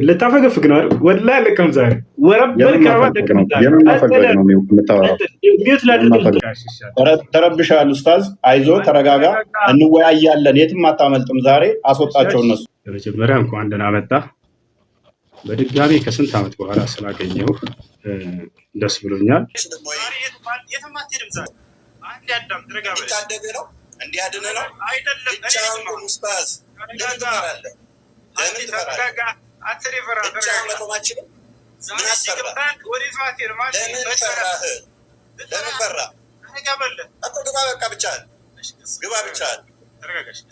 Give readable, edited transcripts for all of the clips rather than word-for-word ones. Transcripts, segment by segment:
ልታፈገፍግ ነው አይደል? ወላሂ ልቀም ዛሬ ወረበል ከረባ ልቀም ተረብሻል። ኡስታዝ አይዞ ተረጋጋ፣ እንወያያለን። የትም አታመልጥም። ዛሬ አስወጣቸው እነሱ። በመጀመሪያ እንኳን ደህና መጣ። በድጋሚ ከስንት ዓመት በኋላ ስላገኘው ደስ ብሎኛል። እንዲያድን ነው አይደለም? ኡስታዝ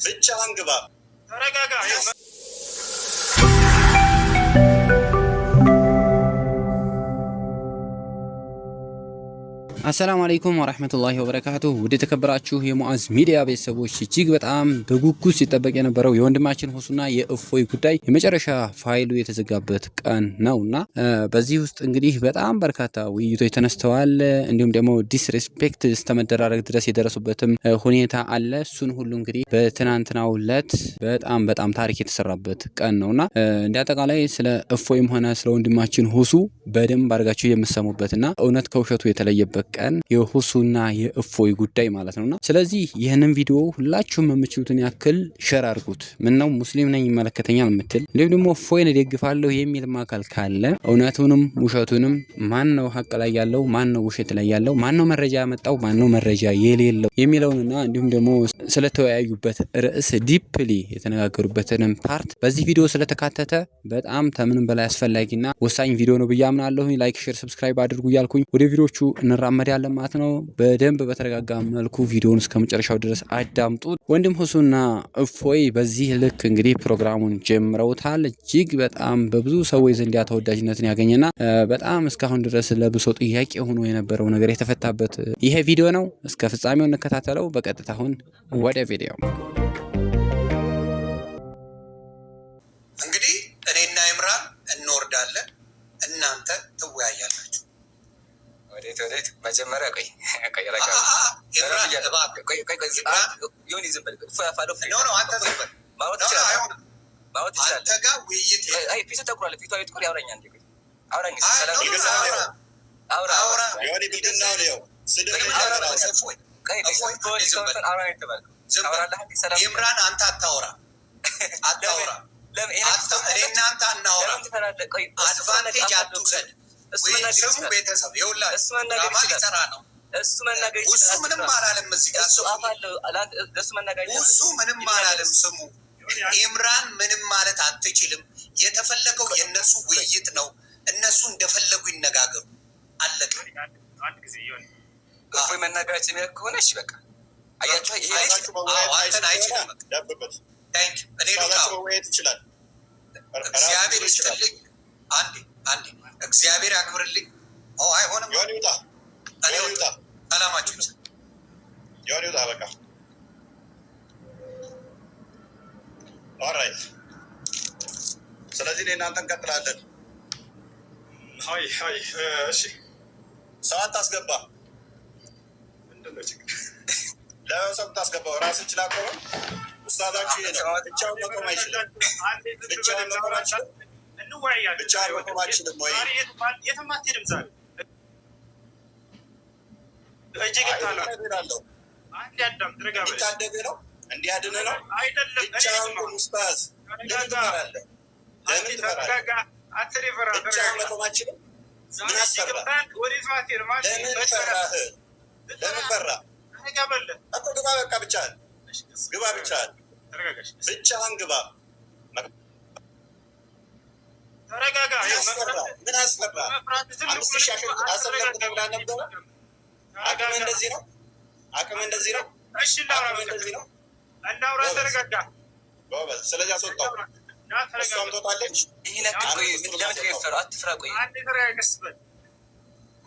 ብቻህን ግባ። አሰላሙ አለይኩም ወራህመቱላሂ ወበረካቱሁ። ውድ የተከበራችሁ የሙአዝ ሚዲያ ቤተሰቦች እጅግ በጣም በጉጉት ሲጠበቅ የነበረው የወንድማችን ሁሱና የእፎይ ጉዳይ የመጨረሻ ፋይሉ የተዘጋበት ቀን ነውና በዚህ ውስጥ እንግዲህ በጣም በርካታ ውይይቶች ተነስተዋል። እንዲሁም ደግሞ ዲስሪስፔክት እስከመደራረግ ድረስ የደረሱበትም ሁኔታ አለ። እሱን ሁሉ እንግዲህ በትናንትናው ዕለት በጣም ታሪክ የተሰራበት ቀን ነውና እንደ አጠቃላይ ስለ እፎይም ሆነ ስለ ወንድማችን ሁሱ በደንብ አድርጋችሁ የምትሰሙበትና እውነት ከውሸቱ የተለየበት ቀን የሁሱና የእፎይ ጉዳይ ማለት ነውና ስለዚህ ይህንን ቪዲዮ ሁላችሁም የምትችሉትን ያክል ሼር አድርጉት። ምነው ሙስሊም ነኝ ይመለከተኛል የምትል እንዲሁም ደግሞ እፎይን እደግፋለሁ የሚል አካል ካለ እውነቱንም ውሸቱንም ማን ነው ሐቅ ላይ ያለው፣ ማን ነው ውሸት ላይ ያለው፣ ማን ነው መረጃ ያመጣው፣ ማን ነው መረጃ የሌለው የሚለውንና እንዲሁም ደግሞ ስለተወያዩበት ርዕስ ዲፕሊ የተነጋገሩበትን ፓርት በዚህ ቪዲዮ ስለተካተተ በጣም ከምንም በላይ አስፈላጊና ወሳኝ ቪዲዮ ነው ብዬ አምናለሁ። ላይክ፣ ሼር፣ ሰብስክራይብ አድርጉ እያልኩኝ ወደ ቪዲዮቹ እንራመዳለን ማለት ነው። በደንብ በተረጋጋ መልኩ ቪዲዮውን እስከ መጨረሻው ድረስ አዳምጡት። ወንድም ሁሱና እፎይ በዚህ ልክ እንግዲህ ፕሮግራሙን ጀምረውታል። እጅግ በጣም በብዙ ሰዎች ዘንድ ተወዳጅነትን ያገኘና በጣም እስካሁን ድረስ ለብሶ ጥያቄ ሆኖ የነበረው ነገር የተፈታበት ይሄ ቪዲዮ ነው። እስከ ፍጻሜው እንከታተለው። በቀጥታ አሁን ወደ ቪዲዮ። እንግዲህ እኔና ኢምራን እንወርዳለን፣ እናንተ ትወያያላችሁ። ወዴት መጀመሪያ ቆይ ረጋ ዮኒ ዝም በል አንተ ዝም በል ማወት ይችላል። አንተ ጋር ውይይት ፊቱ ተቁሯል። ፊቱ አይጥቁር ያውራኛ እንዴ አውራኝ ኢምራን አንተ አታውራ እናንተ አናውራ። አድቫንቴጅ አትውሰድ። ስሙ ቤተሰብ ይሰራ ነው። እሱ ምንም አላለም። እዚህ ጋር እሱ ምንም አላለም። ስሙ ኢምራን ምንም ማለት አትችልም። የተፈለገው የእነሱ ውይይት ነው። እነሱ እንደፈለጉ ይነጋገሩ። አለቀ። እፎይ መናገራችን የሚያውቅ ከሆነ እሺ በቃ አያችሁ። ይሄ አንተን አይችልም። እኔ ይችላል። እግዚአብሔር ይስጥልኝ። አንዴ እግዚአብሔር ያክብርልኝ። አይሆንም። ሰላማችሁ ይውጣ በቃ። ኦልራይት። ስለዚህ እኔ እናንተ እንቀጥላለን። እሺ ሰዓት ታስገባ። ምንድነው ችግር? ለሰው ታስገባው ራስህ ችላ ቆመ። ኡስታዛችሁ ብቻውን መቆም አይችልም። ብቻውን መቆም አይችልም። ብቻውን መቆም አይችልም ወይ? የትም አትሄድም ዛሬ እንዲታደግ ነው እንዲያድን ነው አይደለም? ብቻውን ኡስታዝ ለምን ትፈራለህ? ብቻውን መቆም አይችልም። ምን አሰራህ? ለምን ፈራህ? እኮ ግባ በቃ። ብቻህን ግባ። ብቻህን ግባ። ምን አስፈራ? 5,000 አሰለፍኩ ተብላ ነበረ። አቅም እንደዚህ ነው። ጎበዝ። ስለዚህ አስወጣው። እሷም ትወጣለች።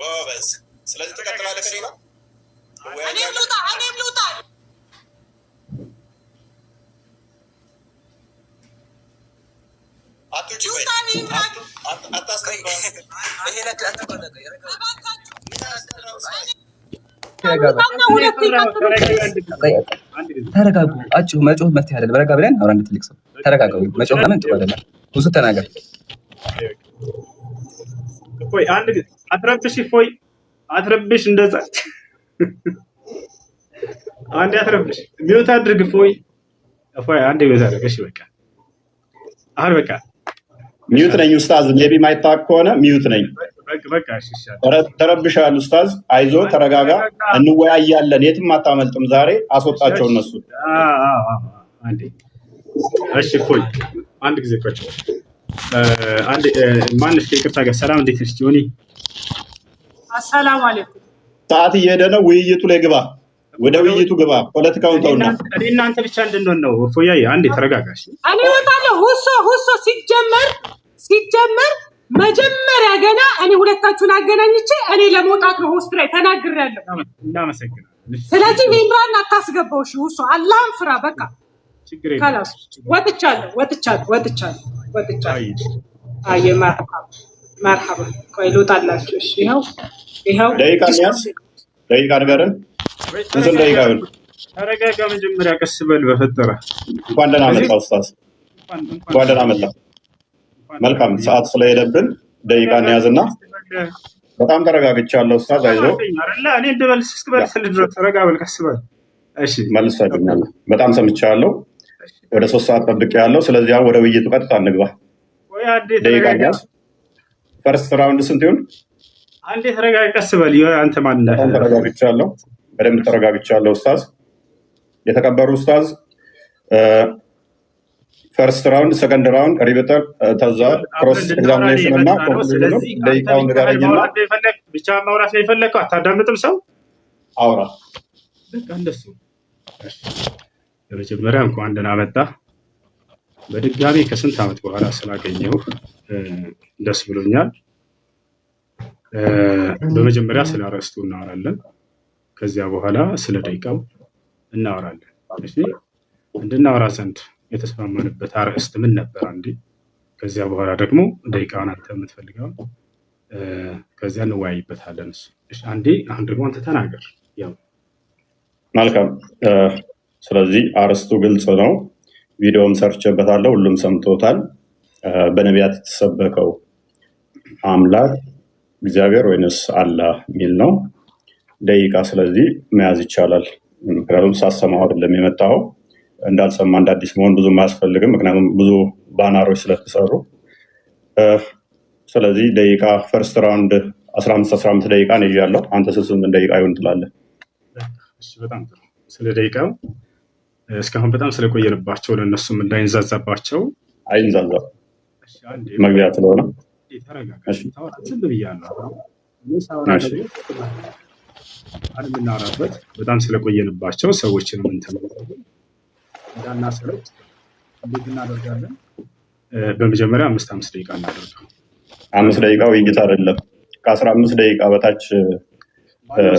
ጎበዝ። ስለዚህ ትቀጥላለህ። ከሌላ እኔም ልውጣ። አትውጪ። ተረጋጉ። አጭሩ መጮህ መፍትሄ አይደለም። ረጋ ብለን አውራ። እንደ ትልቅ ሰው ተረጋጋው። መጮህ ለምን ጥሩ አይደለም። ብዙ ተናገር። እፎይ አንድ ጊዜ አትረብሽ። እፎይ አትረብሽ። እንደዛ አንዴ አትረብሽ። ሚውት አድርግ። እፎይ አንዴ ሚውት አድርግ። እሺ በቃ አሁን በቃ ሚውት ነኝ ኡስታዝ። ሜቢ ማይታወቅ ከሆነ ሚውት ነኝ። በቃ እሺ ይሻላል። ተረብሻል ኡስታዝ። አይዞ ተረጋጋ፣ እንወያያለን። የትም አታመልጥም። ዛሬ አስወጣቸው እነሱ። አንዴ እሺ እፎይ አንድ ጊዜ ቆይ። አንዴ ማንሽ ከይቅርታ ጋር ሰላም፣ እንዴት ነሽ ጆኒ? አሰላሙ አለይኩም። ሰዓት እየሄደ ነው። ውይይቱ ላይ ግባ፣ ወደ ውይይቱ ግባ። ፖለቲካውን ተውና እኔ እናንተ ብቻ እንድንሆን ነው። እፎያዬ አንዴ ተረጋጋሽ። እኔ እወጣለሁ። ሁሶ ሲጀመር መጀመሪያ ገና እኔ ሁለታችሁን አገናኝቼ እኔ ለመውጣት ነው ሆስት ላይ ተናግሬያለሁ። እናመሰግናለን። ስለዚህ ኢምራን አታስገባው። እሺ ሁሶ አላህን ፍራ። በቃ ችግር የለም። ወጥቻለሁ። አየ መርሐባ። ቆይ ልውጣላችሁ። እሺ ይኸው ደቂቃ ንገረን። ስንት ደቂቃ ይሁን? ተረጋጋ። መጀመሪያ ቀስ በል በፈጠረ። እንኳን ደህና መጣ ኡስታዝ። እንኳን ደህና መጣ። መልካም ሰዓት ስለሄደብን ደቂቃ እንያዝና በጣም ተረጋግቻለሁ ኡስታዝ። አይዞህ እኔ እንደመልስ እስክመልስልህ ድረስ ተረጋ በል፣ ቀስ በል። እሺ መልሰልኛል። በጣም ሰምቻለሁ። ወደ 3 ሰዓት ጠብቄያለሁ። ስለዚህ አሁን ወደ ውይይቱ ቀጥታ እንግባ። ደቂቃ እንያዝ። ፈርስት ራውንድ ስንት ይሁን? አንዴ ተረጋጋ፣ ቀስ በል። አንተ ማን ነህ? ተረጋግቻለሁ፣ በደንብ ተረጋግቻለሁ ኡስታዝ። የተከበሩ ኡስታዝ ፈርስት ራውንድ፣ ሰከንድ ራውንድ ሪበተር፣ ተዛ ክሮስ ኤግዛሚኔሽን እና ኮንክሉዥን። ደቂቃውን ንገረኝና ብቻ ማውራት ነው የፈለከው? አታዳምጥም ሰው? አውራ። በቃ እንደሱ። በመጀመሪያ እንኳን ደህና መጣህ። በድጋሚ ከስንት ዓመት በኋላ ስላገኘሁ ደስ ብሎኛል። በመጀመሪያ ስለ አርዕስቱ እናወራለን። ከዚያ በኋላ ስለ ደቂቃው እናወራለን። እሺ እንድናወራ ዘንድ የተስማማንበት አርዕስት ምን ነበር? አንዴ ከዚያ በኋላ ደግሞ ደቂቃውን አንተ የምትፈልገው ከዚያ እንወያይበታለን። እሺ አንዴ አሁን ደግሞ አንተ ተናገር። ያው መልካም። ስለዚህ አርዕስቱ ግልጽ ነው። ቪዲዮም ሰርቼበታለሁ፣ ሁሉም ሰምቶታል። በነቢያት የተሰበከው አምላክ እግዚአብሔር ወይንስ አላህ የሚል ነው። ደቂቃ ስለዚህ መያዝ ይቻላል። ምክንያቱም ሳሰማው አይደለም የመጣው፣ እንዳልሰማ እንደ አዲስ መሆን ብዙም አያስፈልግም። ምክንያቱም ብዙ ባናሮች ስለተሰሩ። ስለዚህ ደቂቃ ፈርስት ራውንድ 15 ደቂቃ ነው ይያለው። አንተ ስንት ደቂቃ ይሆን ትላለህ? እሺ በጣም ጥሩ። ስለ ደቂቃው እስካሁን በጣም ስለቆየንባቸው ለእነሱም እንዳይንዛዛባቸው። አይንዛዛም፣ መግቢያ ስለሆነ ዝም ብያለሁ። የምናወራበት በጣም ስለቆየንባቸው ሰዎችንም እንዳናሰለች እንዴት እናደርጋለን? በመጀመሪያ 5 ደቂቃ እናደርገው። 5 ደቂቃ ውይይት አይደለም። ከ15 ደቂቃ በታች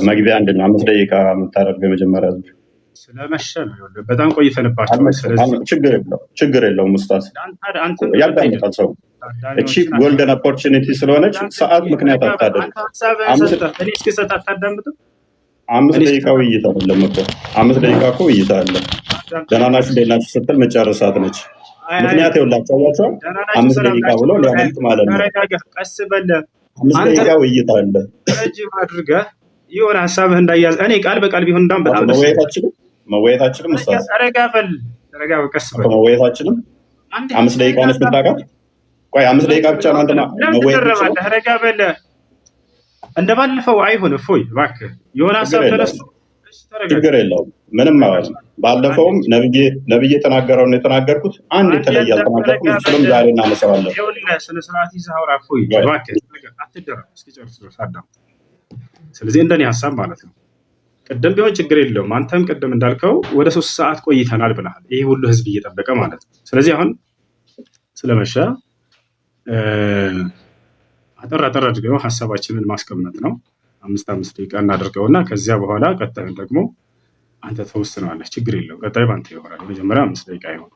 መግቢያ አንድ ነው። 5 ደቂቃ የምታደርገው የመጀመሪያ ስለመሸ ነው። በጣም ቆይተንባቸው። ስለዚህ ችግር የለውም ኡስታዝ፣ ያዳምጣል ሰው። እቺ ጎልደን ኦፖርቹኒቲ ስለሆነች ሰዓት ምክንያት አታደርግ። 5 ደቂቃ ውይይት አይደለም እኮ 5 ደቂቃ እኮ ውይይት አለ። ደህና ናችሁ እንዴት ናችሁ ስትል መጨረሳት ነች። ምክንያት ይኸውላችሁ፣ አያችሁ 5 ደቂቃ ብሎ ሊያመልጥ ማለት ነው። ቀስ በል። 5 ደቂቃ ውይይት አለ። ረጅም አድርገህ የሆነ ሀሳብህ እንዳያዝ እኔ ቃል በቃል ቢሆን እንዳም በጣም መወያየታችንም ኡስታዝ ተረጋ በል። ቀስ በል። መወያየታችንም 5 ደቂቃ ነች ብታውቃት። ቆይ 5 ደቂቃ ብቻ ነው አንተ መወያየት። ተረጋ በል። እንደባለፈው አይሆን። እፎይ እባክህ የሆነ ሀሳብ ተነስቶ ችግር የለውም ምንም ማለት ነው። ባለፈውም ነብዬ የተናገረውን ነው የተናገርኩት። አንድ የተለየ አልተናገርኩም። እሱንም ዛሬ እናነሳዋለን። ስነ ስርዓት ይዘህ አውራ። እፎይ እባክህ አትደረግ፣ እስኪጨርስ ድረስ አዳምጥ። ስለዚህ እንደኔ ሀሳብ ማለት ነው ቅድም ቢሆን ችግር የለውም። አንተም ቅድም እንዳልከው ወደ 3 ሰዓት ቆይተናል ብለሃል። ይሄ ሁሉ ህዝብ እየጠበቀ ማለት ነው። ስለዚህ አሁን ስለመሸ አጠር አድርገው ሀሳባችንን ማስቀመጥ ነው። 5 ደቂቃ እናደርገውና ከዚያ በኋላ ቀጣዩን ደግሞ አንተ ተወስነዋለህ። ችግር የለውም። ቀጣይ ባንተ ይሆናል። መጀመሪያ 5 ደቂቃ ይሆን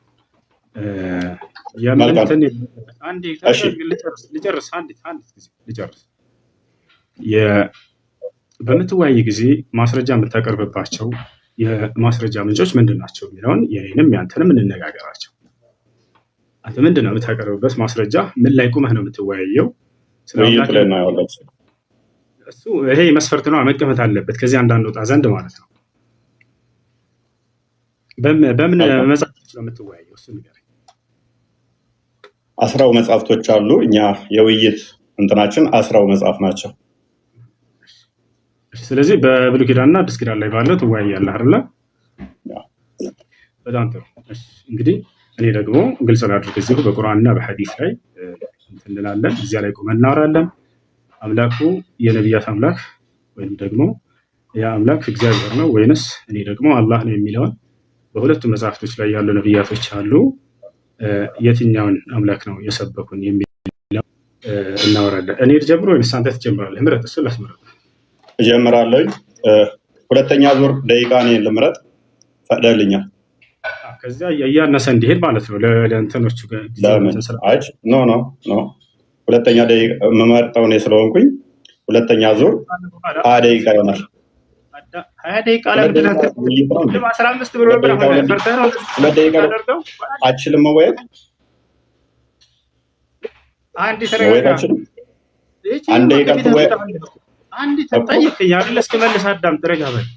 ልጨርስ። በምትወያይ ጊዜ ማስረጃ የምታቀርብባቸው የማስረጃ ምንጮች ምንድን ናቸው የሚለውን የኔንም ያንተንም እንነጋገራቸው። አንተ ምንድን ነው የምታቀርብበት ማስረጃ? ምን ላይ ቁመህ ነው የምትወያየው? ስለ ውይይቱ አምላክ ላይ እናየዋለን። እሱ ይሄ መስፈርት ነው መቀመጥ አለበት ከዚህ አንዳንድ ወጣ ዘንድ ማለት ነው። በምን መጽሐፍቶች ነው የምትወያየው? እሱ ንገረኝ። 10 መጽሐፍቶች አሉ። እኛ የውይይት እንትናችን 10 መጽሐፍ ናቸው። ስለዚህ በብሉይ ኪዳንና አዲስ ኪዳን ላይ ባለው ትወያያለህ አይደለ? በጣም ጥሩ። እንግዲህ እኔ ደግሞ ግልጽ ላድርግ፣ እዚሁ በቁርአንና በሐዲስ ላይ እንላለን፣ እዚያ ላይ ቆመን እናወራለን። አምላኩ የነቢያት አምላክ ወይም ደግሞ ያ አምላክ እግዚአብሔር ነው ወይንስ እኔ ደግሞ አላህ ነው የሚለውን በሁለቱ መጽሐፍቶች ላይ ያሉ ነቢያቶች አሉ፣ የትኛውን አምላክ ነው የሰበኩን የሚለው እናወራለን። እኔ ልጀምር ወይንስ አንተ ትጀምራለህ? ምረጥ። እሱ ላስመረጥ እጀምራለሁ። ሁለተኛ ዙር ደቂቃ እኔን ልምረጥ፣ ፈቅደልኛል። ከዚያ እያነሰ እንዲሄድ ማለት ነው ለእንትኖቹ ኖ ሁለተኛ ደቂቃ የምመርጠው እኔ ስለሆንኩኝ ሁለተኛ ዙር 20 ደቂቃ ይሆናል። 20 ደቂቃ ላይ 15 ብሎ ነበር። ሁለት ደቂቃ አችልም መወየት አንድ ደቂቃ ትወያይ። አንድ ተጠይቀኝ አይደል? እስክመልስ አዳምጥ፣ ረጋ በል።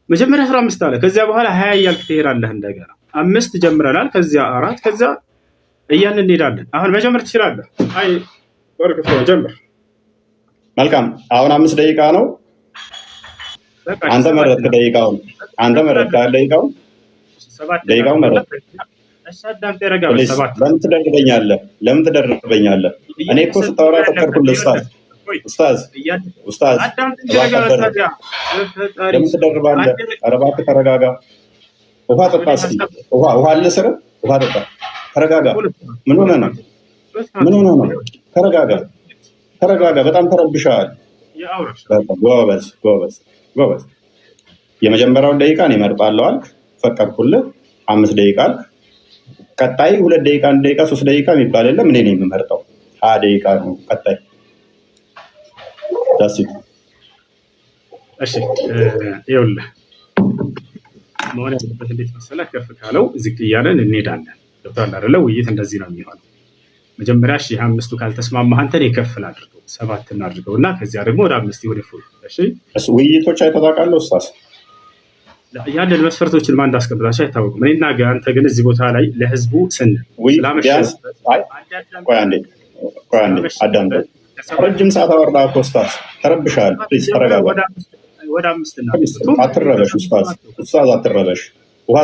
መጀመሪያ 15 አለ፣ ከዚያ በኋላ 20 እያልክ ትሄዳለህ። እንደገና 5 ጀምረናል፣ ከዚያ 4፣ ከዚያ እያን እንሄዳለን። አሁን መጀመር ትችላለህ። አይ ወርቅ ጀምር። መልካም። አሁን 5 ደቂቃ ነው። አንተ መረጥክ ደቂቃውን። ደቂቃውን መረጥክ። ለምን ትደርበኛለህ? እኔ እኮ ስታወራ ፈቀድኩልህ። ኡስታዝ ለምን ትደርባለህ? ኧረ እባክህ ተረጋጋ። ውሃ ጠጣ እስኪ። ውሃ አለ ስር ውሃ ጠጣ። ተረጋጋ። ምን ሆነህ ነው? ተረጋጋ። በጣም ተረብሻል። ጎበዝ። የመጀመሪያውን ደቂቃ እኔ እመርጣለሁ አልክ፣ ፈቀድኩልህ። 5 ደቂቃ አልክ። ቀጣይ 2 ደቂቃ፣ 1 ደቂቃ፣ 3 ደቂቃ የሚባል የለም። እኔ ነኝ የምመርጠው። 20 ደቂቃ ነው ቀጣይ። እሺ ይኸውልህ መሆን ያለበት እንዴት መሰለህ? ከፍ ካለው ዝቅ እያለን እንሄዳለን። ገብቶሃል አይደለ? ውይይት እንደዚህ ነው የሚሆነው። መጀመሪያ 5ቱ ካልተስማማህ አንተ እኔ ከፍ ላድርገው 7 እናድርገው እና ከዚያ ደግሞ ወደ 5 ወደ ፉል። እሺ ውይይቶች አይተታውቃለሁ ኡስታዝ ያለን መስፈርቶችን ማን እንዳስቀምጣቸው አይታወቅም። እኔና አንተ ግን እዚህ ቦታ ላይ ለህዝቡ ስንል አዳምጠኝ። ረጅም ሰዓት አወራ እኮ ኡስታዝ፣ ተረብሻል። ፕሊዝ ተረጋጋ። ወደ 5 እና አትረበሽ ኡስታዝ፣ አትረበሽ። ውሃ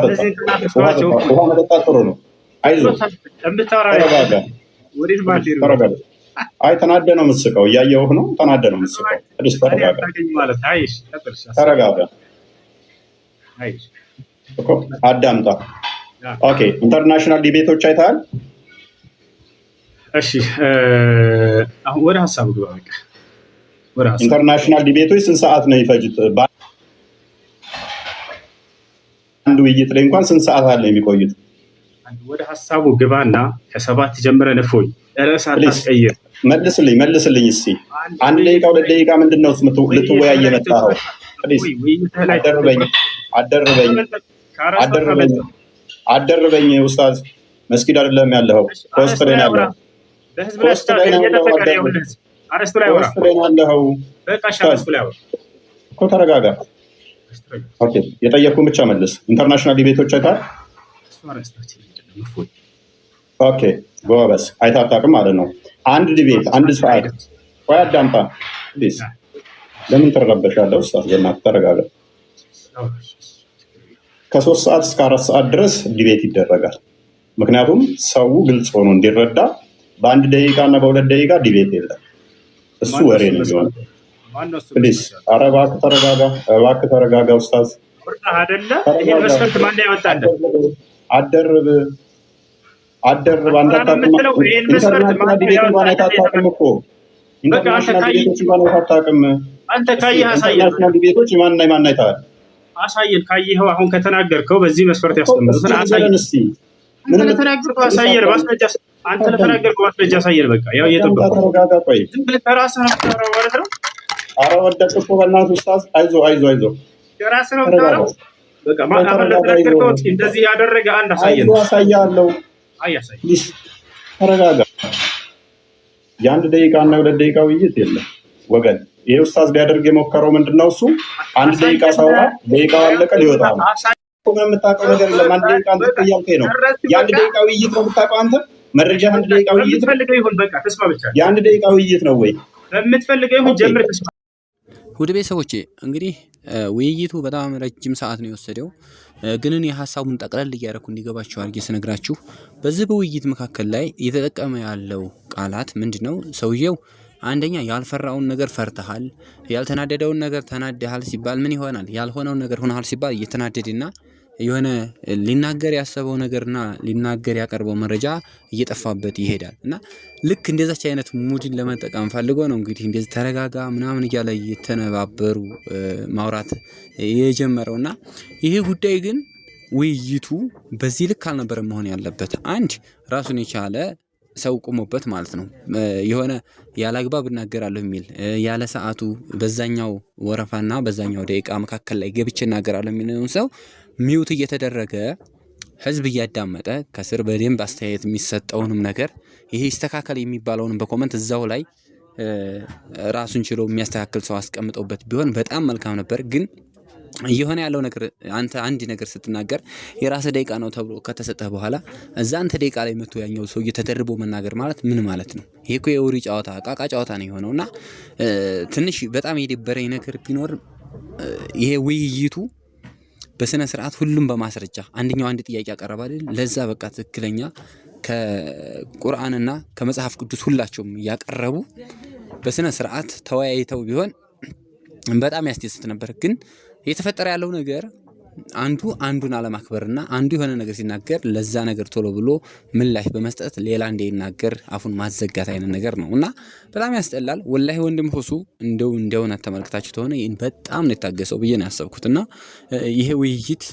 መጠጣት ጥሩ ነው። አይዞህ ተረጋጋ። አይ ተናደህ ነው የምትስቀው፣ እያየሁህ ነው። ተናደህ ነው የምትስቀው። ፕሊዝ ተረጋጋ። አዳምጣ። ኦኬ ኢንተርናሽናል ዲቤቶች አይተሃል? እሺ አሁን ወደ ሀሳቡ ግባ። በቃ ኢንተርናሽናል ዲቤቶች ስንት ሰዓት ነው የሚፈጁት? አንድ ውይይት ላይ እንኳን ስንት ሰዓት አለ የሚቆዩት? ወደ ሀሳቡ ግባና ከ7 ጀምረን እፎይ ርዕስ አታስቀይር። መልስልኝ እስኪ። 1 ደቂቃ 2 ደቂቃ ምንድን ነው ልትወያይ የመጣኸው? አደርበኝ ኡስታዝ። መስጊድ አይደለም ያለኸው፣ ፖስት ላይ ነው ያለኸው። እኮ ተረጋጋ። ኦኬ የጠየኩህን ብቻ መልስ። ኢንተርናሽናል ዲቤቶች አይተሃል? ኦኬ ጎበዝ። አይተህ አታውቅም ማለት ነው። አንድ ዲቤት 1 ሰዓት። ቆይ አዳምጣ ፕሊዝ። ለምን ትረበሻለህ ኡስታዝ? በእናትህ ተረጋጋ። ከ3 ሰዓት እስከ 4 ሰዓት ድረስ ዲቤት ይደረጋል። ምክንያቱም ሰው ግልጽ ሆኖ እንዲረዳ በ1 ደቂቃ እና በ2 ደቂቃ ዲቤት የለም። እሱ ወሬ ነው የሚሆነው። ፕሊዝ ኧረ እባክህ ተረጋጋ ኡስታዝ። አደርብ አንተ አታውቅም። ኢንተርናሽናል ዲቤት እንኳን አይታወቅም እኮ። ኢንተርናሽናል ዲቤቶች እንኳን አይታወቅም። አንተ ካየህ አሳየን። ኢንተርናሽናል ዲቤቶች ማን አይታወቅ? አሳየን። ካየኸው አሁን ከተናገርከው በዚህ መስፈርት ያስቀምጡትን አሳየን። እስቲ ምን ለተናገርከው አሳየን። ማስረጃ አንተ ለተናገርከው ማስረጃ አሳየን። በቃ ያው እየጠበቅኩ ተረጋጋ። ቆይ ዝም ብለህ ከራስህ ነው የምታወራው ማለት ነው። ኧረ ወደድክ እኮ በእናትህ ኡስታዝ። አይዞህ ከራስህ ነው የምታወራው። በቃ አሁን ለተናገርከው እንደዚህ ያደረገ አንድ አሳየን። አሳያለሁ። አያሳይ ፕሊዝ ተረጋጋ። የአንድ ደቂቃ እና የሁለት ደቂቃ ውይይት የለም ወገን። ይሄ ኡስታዝ ሊያደርግ የሞከረው ምንድነው? እሱ አንድ ደቂቃ ሳውራ ደቂቃው አለቀ ሊወጣ ነው። የምታውቀው ነገር የለም። አንድ ደቂቃ አንተ እያልከኝ ነው። የአንድ ደቂቃ ውይይት ነው የምታውቀው አንተ? መረጃ አንድ ደቂቃ ውይይት የምትፈልገው ይሁን፣ በቃ ተስማ ብቻ። የአንድ ደቂቃ ውይይት ነው ወይ? የምትፈልገው ይሁን፣ ጀምር ተስማ። ውድ ቤተሰቦቼ እንግዲህ ውይይቱ በጣም ረጅም ሰዓት ነው የወሰደው። ግን እኔ ሀሳቡን ጠቅለል እያደረኩ እንዲገባችሁ አድርጌ ስነግራችሁ በዚህ በውይይት መካከል ላይ እየተጠቀመ ያለው ቃላት ምንድነው? ሰውየው አንደኛ ያልፈራውን ነገር ፈርተሃል፣ ያልተናደደውን ነገር ተናደሃል ሲባል ምን ይሆናል? ያልሆነውን ነገር ሆነሃል ሲባል እየተናደደና የሆነ ሊናገር ያሰበው ነገርና ሊናገር ያቀርበው መረጃ እየጠፋበት ይሄዳል። እና ልክ እንደዛች አይነት ሙድን ለመጠቀም ፈልጎ ነው እንግዲህ እንደዚህ ተረጋጋ ምናምን እያለ እየተነባበሩ ማውራት የጀመረውና ይሄ ጉዳይ ግን ውይይቱ በዚህ ልክ አልነበረም መሆን ያለበት። አንድ ራሱን የቻለ ሰው ቆሞበት ማለት ነው። የሆነ ያለ አግባብ እናገራለሁ የሚል ያለ ሰዓቱ በዛኛው ወረፋና በዛኛው ደቂቃ መካከል ላይ ገብቼ እናገራለሁ የሚለውን ሰው ሚውት እየተደረገ ህዝብ እያዳመጠ ከስር በደንብ አስተያየት የሚሰጠውንም ነገር ይሄ ይስተካከል የሚባለውንም በኮመንት እዛው ላይ ራሱን ችሎ የሚያስተካክል ሰው አስቀምጠውበት ቢሆን በጣም መልካም ነበር። ግን እየሆነ ያለው ነገር አንተ አንድ ነገር ስትናገር የራስ ደቂቃ ነው ተብሎ ከተሰጠህ በኋላ እዛ አንተ ደቂቃ ላይ መጥቶ ያኛው ሰው እየተደርቦ መናገር ማለት ምን ማለት ነው? ይሄ እኮ የውሪ ጨዋታ ቃቃ ጨዋታ ነው የሆነውና ትንሽ በጣም የደበረኝ ነገር ቢኖር ይሄ ውይይቱ በስነ ስርዓት ሁሉም በማስረጃ አንደኛው አንድ ጥያቄ ያቀርባል አይደል? ለዛ በቃ ትክክለኛ ከቁርአንና ከመጽሐፍ ቅዱስ ሁላቸውም ያቀረቡ በስነ ስርዓት ተወያይተው ቢሆን በጣም ያስደስት ነበር። ግን እየተፈጠረ ያለው ነገር አንዱ አንዱን አለማክበርና አንዱ የሆነ ነገር ሲናገር ለዛ ነገር ቶሎ ብሎ ምላሽ በመስጠት ሌላ እንዲናገር አፉን ማዘጋት አይነት ነገር ነውና በጣም ያስጠላል። ወላሂ ወንድም ሁሱ እንደውና ተመልክታችሁ ተሆነ ይሄን በጣም ነው የታገሰው ብዬ ነው ያሰብኩትና ይሄ ውይይት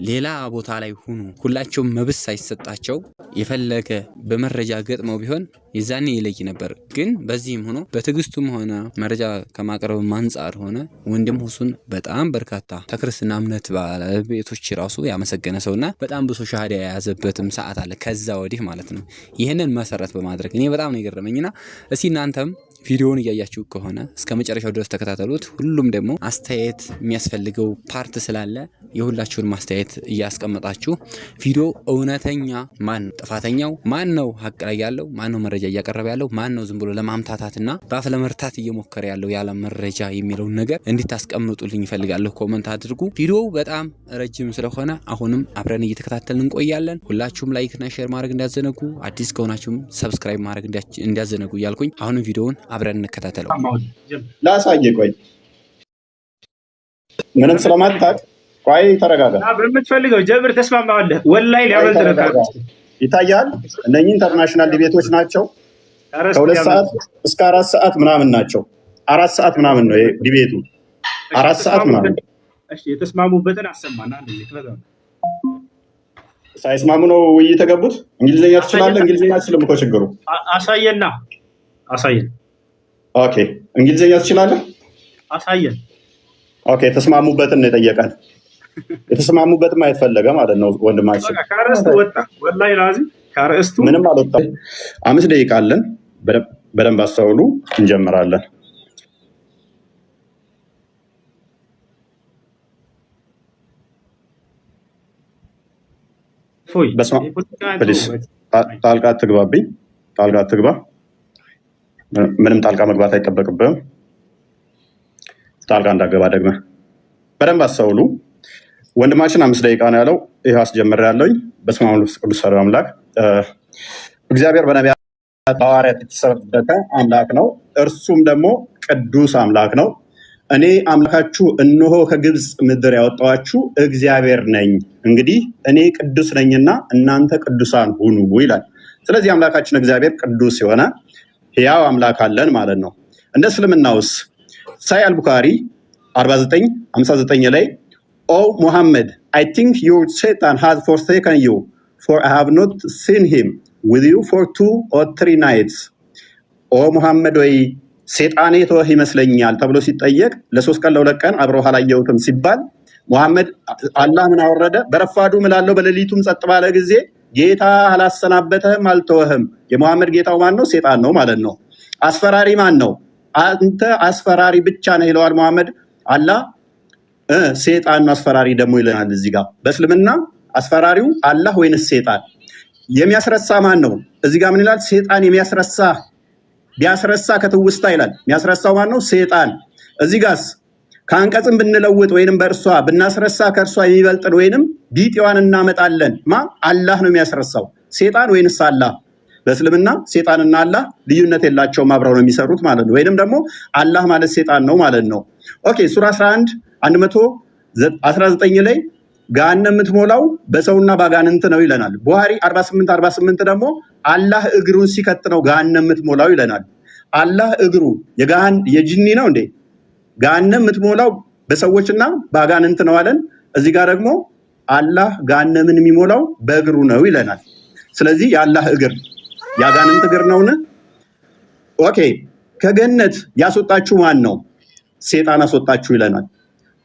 ሌላ ቦታ ላይ ሆኖ ሁላቸውም መብስ ሳይሰጣቸው የፈለገ በመረጃ ገጥመው ቢሆን የዛኔ ይለይ ነበር። ግን በዚህም ሆኖ በትግስቱም ሆነ መረጃ ከማቅረብ አንፃር ሆነ ወንድም ሁሱን በጣም በርካታ ተክርስትና እምነት ባለቤቶች ራሱ ያመሰገነ ሰውና በጣም ብዙ ሻሃዳ የያዘበትም ሰዓት አለ ከዛ ወዲህ ማለት ነው። ይሄንን መሰረት በማድረግ እኔ በጣም ነው የገረመኝና እስኪ እናንተም ቪዲዮውን እያያችሁ ከሆነ እስከ መጨረሻው ድረስ ተከታተሉት። ሁሉም ደግሞ አስተያየት የሚያስፈልገው ፓርት ስላለ የሁላችሁን ማስተያየት እያስቀመጣችሁ ቪዲዮ እውነተኛ ማን ጥፋተኛው ማን ነው፣ ሀቅ ላይ ያለው ማን ነው፣ መረጃ እያቀረበ ያለው ማን ነው፣ ዝም ብሎ ለማምታታትና በአፍ ለመርታት እየሞከረ ያለው ያለ መረጃ የሚለውን ነገር እንድታስቀምጡልኝ ይፈልጋለሁ። ኮሜንት አድርጉ። ቪዲዮው በጣም ረጅም ስለሆነ አሁንም አብረን እየተከታተልን እንቆያለን። ሁላችሁም ላይክና ሼር ማድረግ እንዳዘነጉ፣ አዲስ ከሆናችሁም ሰብስክራይብ ማድረግ እንዳዘነጉ እያልኩኝ አሁንም ቪዲዮውን አብረን እንከታተለው። ላሳየ ቆይ ምንም ስለማታውቅ ቆይ ተረጋጋ። በምትፈልገው ጀብር ተስማማለህ? ወላሂ ሊያበልጥ ነው። ይታያል። እነኚህ ኢንተርናሽናል ዲቤቶች ናቸው። ከ2 ሰዓት እስከ 4 ሰዓት ምናምን ናቸው። 4 ሰዓት ምናምን ነው ዲቤቱ። 4 ሰዓት ምናምን። እሺ የተስማሙበትን አሰማና ሳይስማሙ ነው ውይይት የገቡት። እንግሊዝኛ ትችላለህ? እንግሊዝኛ አትችልም እኮ ችግሩ። አሳየን። ኦኬ እንግሊዝኛ ትችላለህ? አሳየን። ኦኬ የተስማሙበትን ነው የጠየቀን። የተስማሙበትን ማየት ፈለገ ማለት ነው ወንድማችን። ካረስቱ ወጣ። ወላሂ ላዚ ካረስቱ ምንም አልወጣም። 5 ደቂቃ አለን። በደንብ አስተውሉ። እንጀምራለን። ጣልቃ አትግባብኝ። ጣልቃ አትግባ። ምንም ጣልቃ መግባት አይጠበቅብህም። ጣልቃ እንዳገባ ደግመህ በደንብ አስተውሉ። ወንድማችን 5 ደቂቃ ነው ያለው። ይህ አስጀምር ያለውኝ በስመ አብ ወወልድ ወመንፈስ ቅዱስ አምላክ። እግዚአብሔር በነቢያት በሐዋርያት የተሰበከ አምላክ ነው። እርሱም ደግሞ ቅዱስ አምላክ ነው። እኔ አምላካችሁ እነሆ ከግብፅ ምድር ያወጣኋችሁ እግዚአብሔር ነኝ። እንግዲህ እኔ ቅዱስ ነኝና እናንተ ቅዱሳን ሁኑ ይላል። ስለዚህ አምላካችን እግዚአብሔር ቅዱስ የሆነ ሕያው አምላክ አለን ማለት ነው። እንደ እስልምናውስ ሳይ አልቡኻሪ 49:59 ላይ ኦ ሙሐመድ I think your Satan has forsaken you for I have not seen him with you for 2 or 3 nights ኦ ሙሐመድ ወይ ሴጣኔ ተወህ ይመስለኛል ተብሎ ሲጠየቅ ለ3 ቀን ለ2 ቀን አብረው አላየሁትም ሲባል ሙሐመድ አላህ ምን አወረደ? በረፋዱ ምላለው በሌሊቱም ጸጥ ባለ ጊዜ ጌታ አላሰናበተህም አልተወህም። የሙሐመድ ጌታው ማን ነው? ሴጣን ነው ማለት ነው። አስፈራሪ ማን ነው? አንተ አስፈራሪ ብቻ ነህ ይለዋል መሐመድ። አላህ ሴጣን ነው አስፈራሪ ደግሞ ይለናል እዚህ ጋር። በእስልምና አስፈራሪው አላህ ወይንስ ሴጣን? የሚያስረሳ ማን ነው? እዚህ ጋር ምን ይላል? ሴጣን የሚያስረሳ ቢያስረሳ ከትውስታ ይላል። የሚያስረሳው ማን ነው? ሴጣን። እዚህ ጋርስ ከአንቀጽም ብንለውጥ ወይንም በእርሷ ብናስረሳ ከእርሷ የሚበልጥን ወይንም ቢጤዋን እናመጣለን። አላህ ነው የሚያስረሳው። ሴጣን ወይንስ አላህ? በእስልምና ሴጣንና አላህ ልዩነት የላቸውም፣ አብረው ነው የሚሰሩት ማለት ነው። ወይንም ደግሞ አላህ ማለት ሴጣን ነው ማለት ነው። ኦኬ ሱራ 11 119 ላይ ገሃነም የምትሞላው በሰውና ባጋንንት ነው ይለናል። ቡሃሪ 48 ደግሞ አላህ እግሩን ሲከት ነው ገሃነም የምትሞላው ይለናል። አላህ እግሩ የጂኒ ነው እንዴ? ገሃነም የምትሞላው በሰዎችና ባጋንንት ነው አለን። እዚህ ጋር ደግሞ አላህ ገሃነምን የሚሞላው በእግሩ ነው ይለናል። ስለዚህ የአላህ እግር ያጋንንት እግር ነውን? ኦኬ ከገነት ያስወጣችሁ ማን ነው? ሴጣን አስወጣችሁ ይለናል።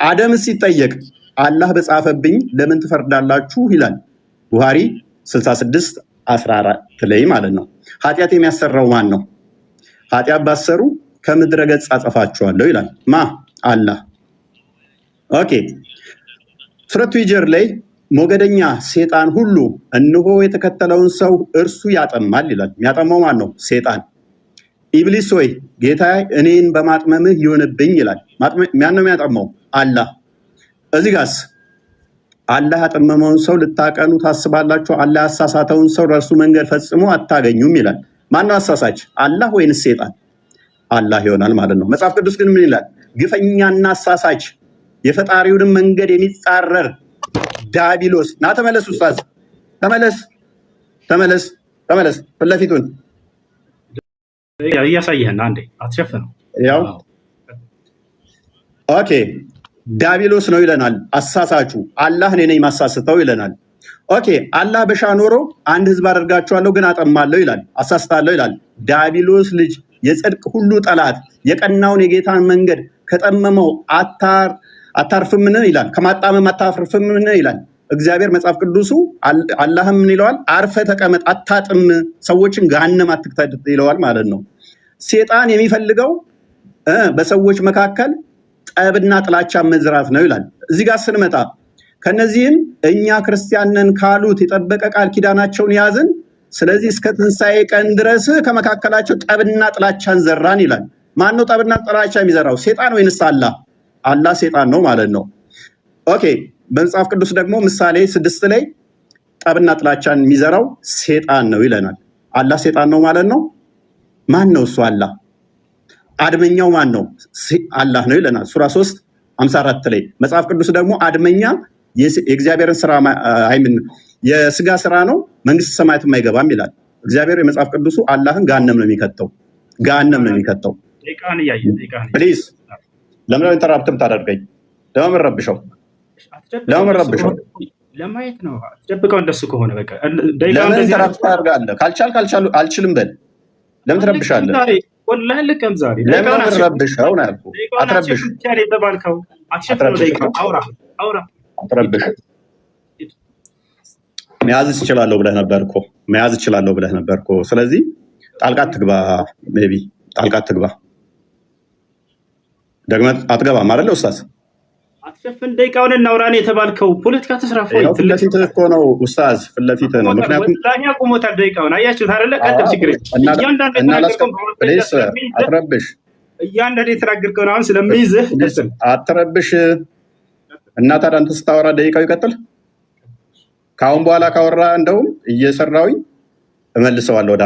አደም ሲጠየቅ አላህ በጻፈብኝ ለምን ትፈርዳላችሁ ይላል። ቡሃሪ 66:14 ላይ ማለት ነው። ኃጢአት የሚያሰራው ማን ነው? ኃጢአት ባሰሩ ከምድረ ገጽ አጠፋችኋለሁ ይላል። አላህ። ኦኬ ሱረቱ ሂጅር ላይ ሞገደኛ ሴጣን ሁሉ እነሆ የተከተለውን ሰው እርሱ ያጠማል ይላል። የሚያጠማው ማን ነው? ሴጣን። ኢብሊስ ሆይ ጌታ እኔን በማጥመምህ ይሆንብኝ ይላል። ማን ነው የሚያጠማው? አላህ። እዚህ ጋርስ አላህ ያጠመመውን ሰው ልታቀኑ ታስባላችሁ፣ አላህ ያሳሳተውን ሰው ለእርሱ መንገድ ፈጽሞ አታገኙም ይላል። ማን ነው አሳሳች? አላህ ወይንስ ሴጣን? አላህ ይሆናል ማለት ነው። መጽሐፍ ቅዱስ ግን ምን ይላል? ግፈኛና አሳሳች የፈጣሪውንም መንገድ የሚጻረር ዲያብሎስ። ና ተመለስ ኡስታዝ፣ ተመለስ ፊት ለፊቱን እያሳየህና አንዴ አትሸፍነው። ያው ኦኬ ዲያብሎስ ነው ይለናል። አሳሳቹ አላህ እኔ ነኝ ማሳስተው ይለናል። ኦኬ አላህ በሻ ኖሮ አንድ ህዝብ አደርጋቸዋለሁ ግን አጠማለሁ ይላል፣ አሳስታለሁ ይላል። ዲያብሎስ ልጅ የጽድቅ ሁሉ ጠላት የቀናውን የጌታን መንገድ ከጠመመው አታርፍምን ይላል፣ ከማጣመም አታርፍምን ይላል እግዚአብሔር። መጽሐፍ ቅዱሱ አላህም ምን ይለዋል? አርፈ ተቀመጥ፣ አታጥም፣ ሰዎችን ገሃነም አትክተት ይለዋል ማለት ነው። ሴጣን የሚፈልገው በሰዎች መካከል ጠብና ጥላቻ መዝራት ነው ይላል። እዚህ ጋር ስንመጣ ከነዚህም እኛ ክርስቲያንን ካሉት የጠበቀ ቃል ኪዳናቸውን ያዝን፣ ስለዚህ እስከ ትንሣኤ ቀን ድረስ ከመካከላቸው ጠብና ጥላቻን ዘራን ይላል። ማን ነው ጠብና ጥላቻ የሚዘራው? ሴጣን ወይንስ አላህ? አላህ ሴጣን ነው ማለት ነው። ኦኬ በመጽሐፍ ቅዱስ ደግሞ ምሳሌ 6 ላይ ጠብና ጥላቻን የሚዘራው ሴጣን ነው ይለናል። አላህ ሴጣን ነው ማለት ነው። ማን ነው እሱ? አላህ። አድመኛው ማን ነው? አላህ ነው ይለናል። ሱራ 3:54 ላይ መጽሐፍ ቅዱስ ደግሞ አድመኛ የእግዚአብሔርን ስራ የስጋ ስራ ነው፣ መንግስት ሰማያትም አይገባም ይላል እግዚአብሔር። የመጽሐፍ ቅዱሱ አላህን ገሃነም ነው የሚከተው፣ ገሃነም ነው የሚከተው። ፕሊዝ ለምን ኢንተራፕትም ታደርገኝ? ለምን ረብሸው? ለማየት ነው። አትደብቀው። እንደሱ ከሆነ በቃ ለምን ኢንተራፕት ታደርጋለህ? ካልቻል አልችልም በል። ለምን ትረብሻለህ? ወላሂ ልቀም ዛሬ ለምን ረብሸው ነው ያልኩህ። አትረብሽ። አትረብሽ። መያዝ እችላለሁ ብለህ ነበር እኮ። ስለዚህ ጣልቃ አትግባ። ሜቢ ጣልቃ አትግባ። ደግመህ አትገባም አይደለ ኡስታዝ? አትሸፍን። ደቂቃውን እናውራን የተባልከው ፖለቲካ ተስራፎ ፊት ለፊትህ እኮ ነው ኡስታዝ፣ ፊት ለፊትህ ነው። ምክንያቱም ላኛ ቆሞታል። ደቂቃውን አያችሁት አይደለ? ቀጥል፣ ችግር አትረብሽ። እያንዳንዱ የተናገርከውን አሁን ስለሚይዝህ አትረብሽ። እና ታዲያ አንተ ስታወራ ደቂቃው ይቀጥል። ከአሁን በኋላ ካወራ እንደውም እየሰራሁኝ እመልሰዋለሁ ወደ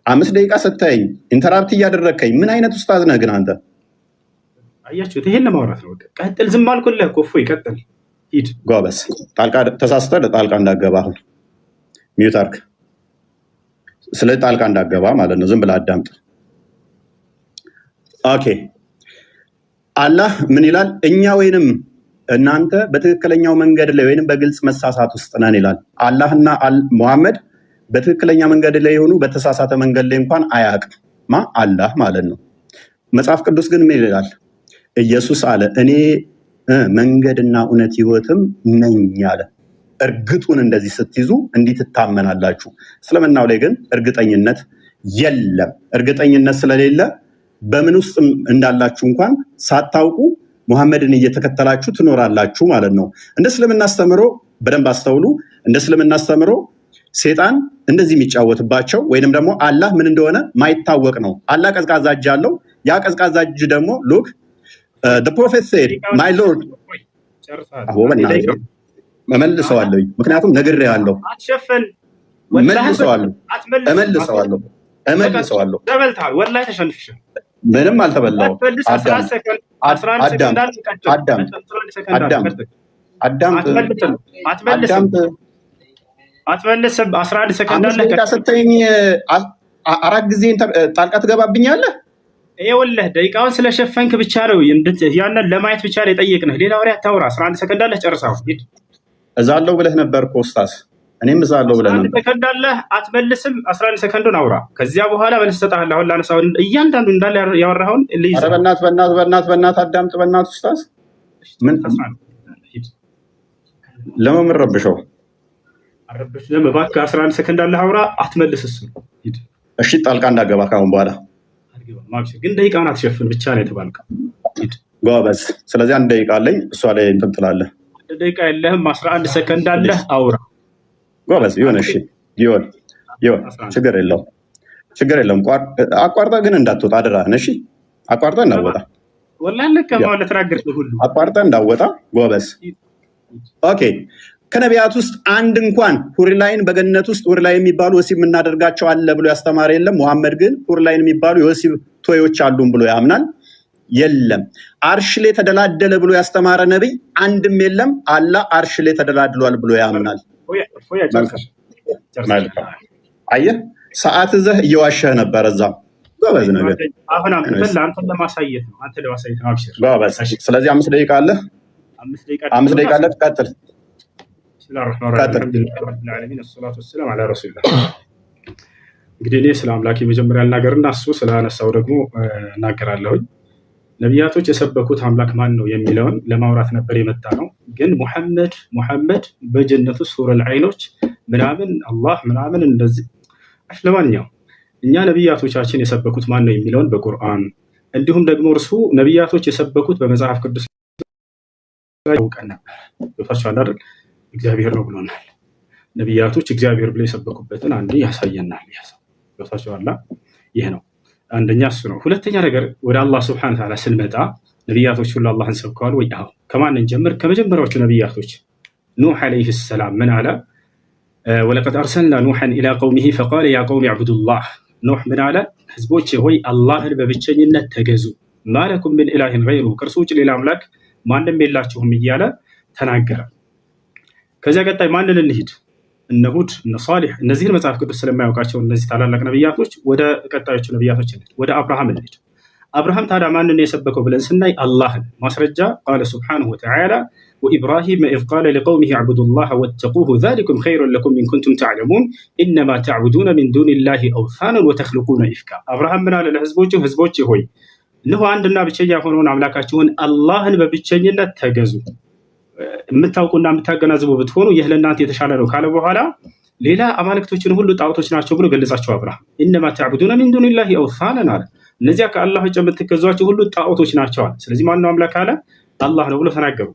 5 ደቂቃ ሰተኸኝ ኢንተራፕት እያደረግከኝ ምን አይነት ኡስታዝ ነህ ግን አንተ? አያችሁት? ይሄን ለማውራት ነው። ቀጥል። ዝም አልኩልህ እኮ እፎይ፣ ቀጥል፣ ሂድ። ጎበዝ። ተሳስተህ ጣልቃ እንዳገባ አሁን ሚዩት አድርግ። ስለ ጣልቃ እንዳገባ ማለት ነው። ዝም ብለህ አዳምጥ። ኦኬ አላህ ምን ይላል? እኛ ወይንም እናንተ በትክክለኛው መንገድ ላይ ወይንም በግልጽ መሳሳት ውስጥ ነን ይላል። አላህና ሙሐመድ በትክክለኛ መንገድ ላይ የሆኑ በተሳሳተ መንገድ ላይ እንኳን አያውቅም አላህ ማለት ነው። መጽሐፍ ቅዱስ ግን ምን ይላል? ኢየሱስ አለ እኔ መንገድና እውነት ህይወትም ነኝ አለ። እርግጡን እንደዚህ ስትይዙ እንዲህ ትታመናላችሁ። እስልምናው ላይ ግን እርግጠኝነት የለም። እርግጠኝነት ስለሌለ በምን ውስጥ እንዳላችሁ እንኳን ሳታውቁ ሙሐመድን እየተከተላችሁ ትኖራላችሁ ማለት ነው። እንደ እስልምና አስተምሮ በደንብ አስተውሉ። እንደ እስልምና አስተምሮ ሴጣን እንደዚህ የሚጫወትባቸው ወይንም ደግሞ አላህ ምን እንደሆነ ማይታወቅ ነው። አላህ ቀዝቃዛ እጅ አለው። ያ ቀዝቃዛ እጅ ደግሞ ሉክ the prophet said my lord እመልሰዋለሁ፣ ምክንያቱም ነግሬሃለሁ። እመልሰዋለሁ። ምንም አልተበላሁም። አትመልስም። 11 ሰከንድ አለ። ስትኝ 4 ጊዜ ጣልቃ ትገባብኛለህ። ይኸውልህ ደቂቃውን ስለሸፈንክ ብቻ ነው ያንን ለማየት ብቻ ነው የጠየቅንህ። ሌላ ወሬ አታውራ። 11 ሰከንድ አለ። ጨርሰው ሂድ። እዛለሁ ብለህ ነበር ኡስታዝ። እኔም እዛለሁ ብለህ ነበር። 11 ሰከንድ አለ። አትመልስም። 11 ሰከንዱን አውራ። ከዚያ በኋላ መልስ እሰጥሃለሁ። አሁን ላነሳው እያንዳንዱ እንዳለ ያወራኸውን ልይዝ። ኧረ በእናትህ አዳምጥ። በእናትህ ኡስታዝ ምን ለምን ረብሸው? አረብሽ ለምን እባክህ 11 ሰከንድ አለ። አውራ። አትመልስ። እሱ ሂድ። እሺ ጣልቃ እንዳገባ ካሁን በኋላ ግን ደቂቃውን አትሸፍን ብቻ ነው የተባልከው። ጎበዝ። ስለዚህ 1 ደቂቃ አለኝ። እሷ ላይ እንትን ትላለህ። 1 ደቂቃ የለህም። 11 ሰከንድ አለ። አውራ። ጎበዝ። ይሁን። እሺ ይሁን። ችግር የለውም። አቋርጠህ ግን እንዳትወጣ አደራህን። እሺ አቋርጠህ እንዳትወጣ። ወላሂ ለከማው ለተናገርኩ ሁሉ አቋርጠህ እንዳትወጣ። ጎበዝ። ኦኬ። ከነቢያት ውስጥ አንድ እንኳን ሁርላይን በገነት ውስጥ ሁርላይ የሚባሉ ወሲብ የምናደርጋቸው አለ ብሎ ያስተማረ የለም። ሙሐመድ ግን ሁርላይን የሚባሉ የወሲብ ቶዮች አሉን ብሎ ያምናል። የለም። አርሽ ላይ ተደላደለ ብሎ ያስተማረ ነብይ አንድም የለም። አላህ አርሽ ላይ ተደላድሏል ብሎ ያምናል። አየህ፣ ሰዓት ይዘህ እየዋሸህ ነበር እዛም። ጎበዝ ነገር። አሁን አንተን ለማሳየት ነው። አብሽር። ጎበዝ። ስለዚህ 5 ደቂቃ አለ። 5 ደቂቃ አለ። ቀጥል። እንግዲህ እኔ ስለ አምላክ የመጀመሪያ ልናገርና እሱ ስላነሳው ደግሞ እናገራለሁኝ። ነቢያቶች የሰበኩት አምላክ ማን ነው የሚለውን ለማውራት ነበር የመጣ ነው። ግን ሙሐመድ በጀነት ውስጥ ሱረል ዐይኖች ምናምን አላህ ምናምን እንደዚህ። ለማንኛውም እኛ ነቢያቶቻችን የሰበኩት ማን ነው የሚለውን በቁርአን እንዲሁም ደግሞ እርሱ ነቢያቶች የሰበኩት በመጽሐፍ ቅዱስ ያውቀን ነበር። ገብቷችኋል አይደል? እግዚአብሔር ነው ብሎናል። ነቢያቶች እግዚአብሔር ብለው የሰበኩበትን አንዴ ያሳየናል። ገብቷችኋል? ይህ ነው አንደኛ እሱ ነው። ሁለተኛ ነገር ወደ አላህ ስብሐነ ወተዓላ ስንመጣ ነቢያቶች ሁሉ አላህን ሰብከዋል ወይ? አዎ። ከማን እንጀምር? ከመጀመሪያዎቹ ነቢያቶች ኑህ ዓለይሂ ሰላም ምን አለ? ወለቀድ አርሰልና ኑሐን ኢላ ቀውሚሂ ፈቃለ ያ ቀውሚ ዕቡዱላህ። ኑህ ምን አለ? ህዝቦች ሆይ አላህን በብቸኝነት ተገዙ፣ ማለኩም ምን ኢላሂን ገይሩሁ፣ ከእርሱ ውጭ ሌላ አምላክ ማንም የላችሁም እያለ ተናገረ። ከዚያ ቀጣይ ማንን እንሂድ? እነ ሁድ፣ እነ ሷሊህ፣ እነዚህን መጽሐፍ ቅዱስ ስለማያውቃቸው እነዚህ ታላላቅ ነቢያቶች ወደ ቀጣዮቹ ነቢያቶች እንሂድ። ወደ አብርሃም እንሂድ። አብርሃም ታዲያ ማንን የሰበከው ብለን ስናይ አላህን። ማስረጃ ቃለ ሱብሓነሁ ወተዓላ ወኢብራሂም ኢዝ ቃለ ሊቀውሚሂ ዕቡዱላህ ወተቁሁ ዛሊኩም ኸይሩን ለኩም ኢን ኩንቱም ተዕለሙን ኢነማ ተዕቡዱነ ሚን ዱኒላሂ አውሳነን ወተኽሉቁነ ኢፍካ። አብርሃም ምን አለ ለህዝቦቹ? ህዝቦች ሆይ እነሆ አንድና ብቸኛ የሆነውን አምላካችሁን አላህን በብቸኝነት ተገዙ፣ የምታውቁና የምታገናዝቡ ብትሆኑ ይህ ለእናንተ የተሻለ ነው ካለ በኋላ ሌላ አማልክቶችን ሁሉ ጣዖቶች ናቸው ብሎ ገለጻቸው። አብርሃም ኢነማ ተዕቡዱነ ሚን ዱኒላሂ አውሳነን አለ። እነዚያ ከአላህ ውጭ የምትገዟቸው ሁሉ ጣዖቶች ናቸው አለ። ስለዚህ ማነው አምላክ አለ? አላህ ነው ብሎ ተናገሩ።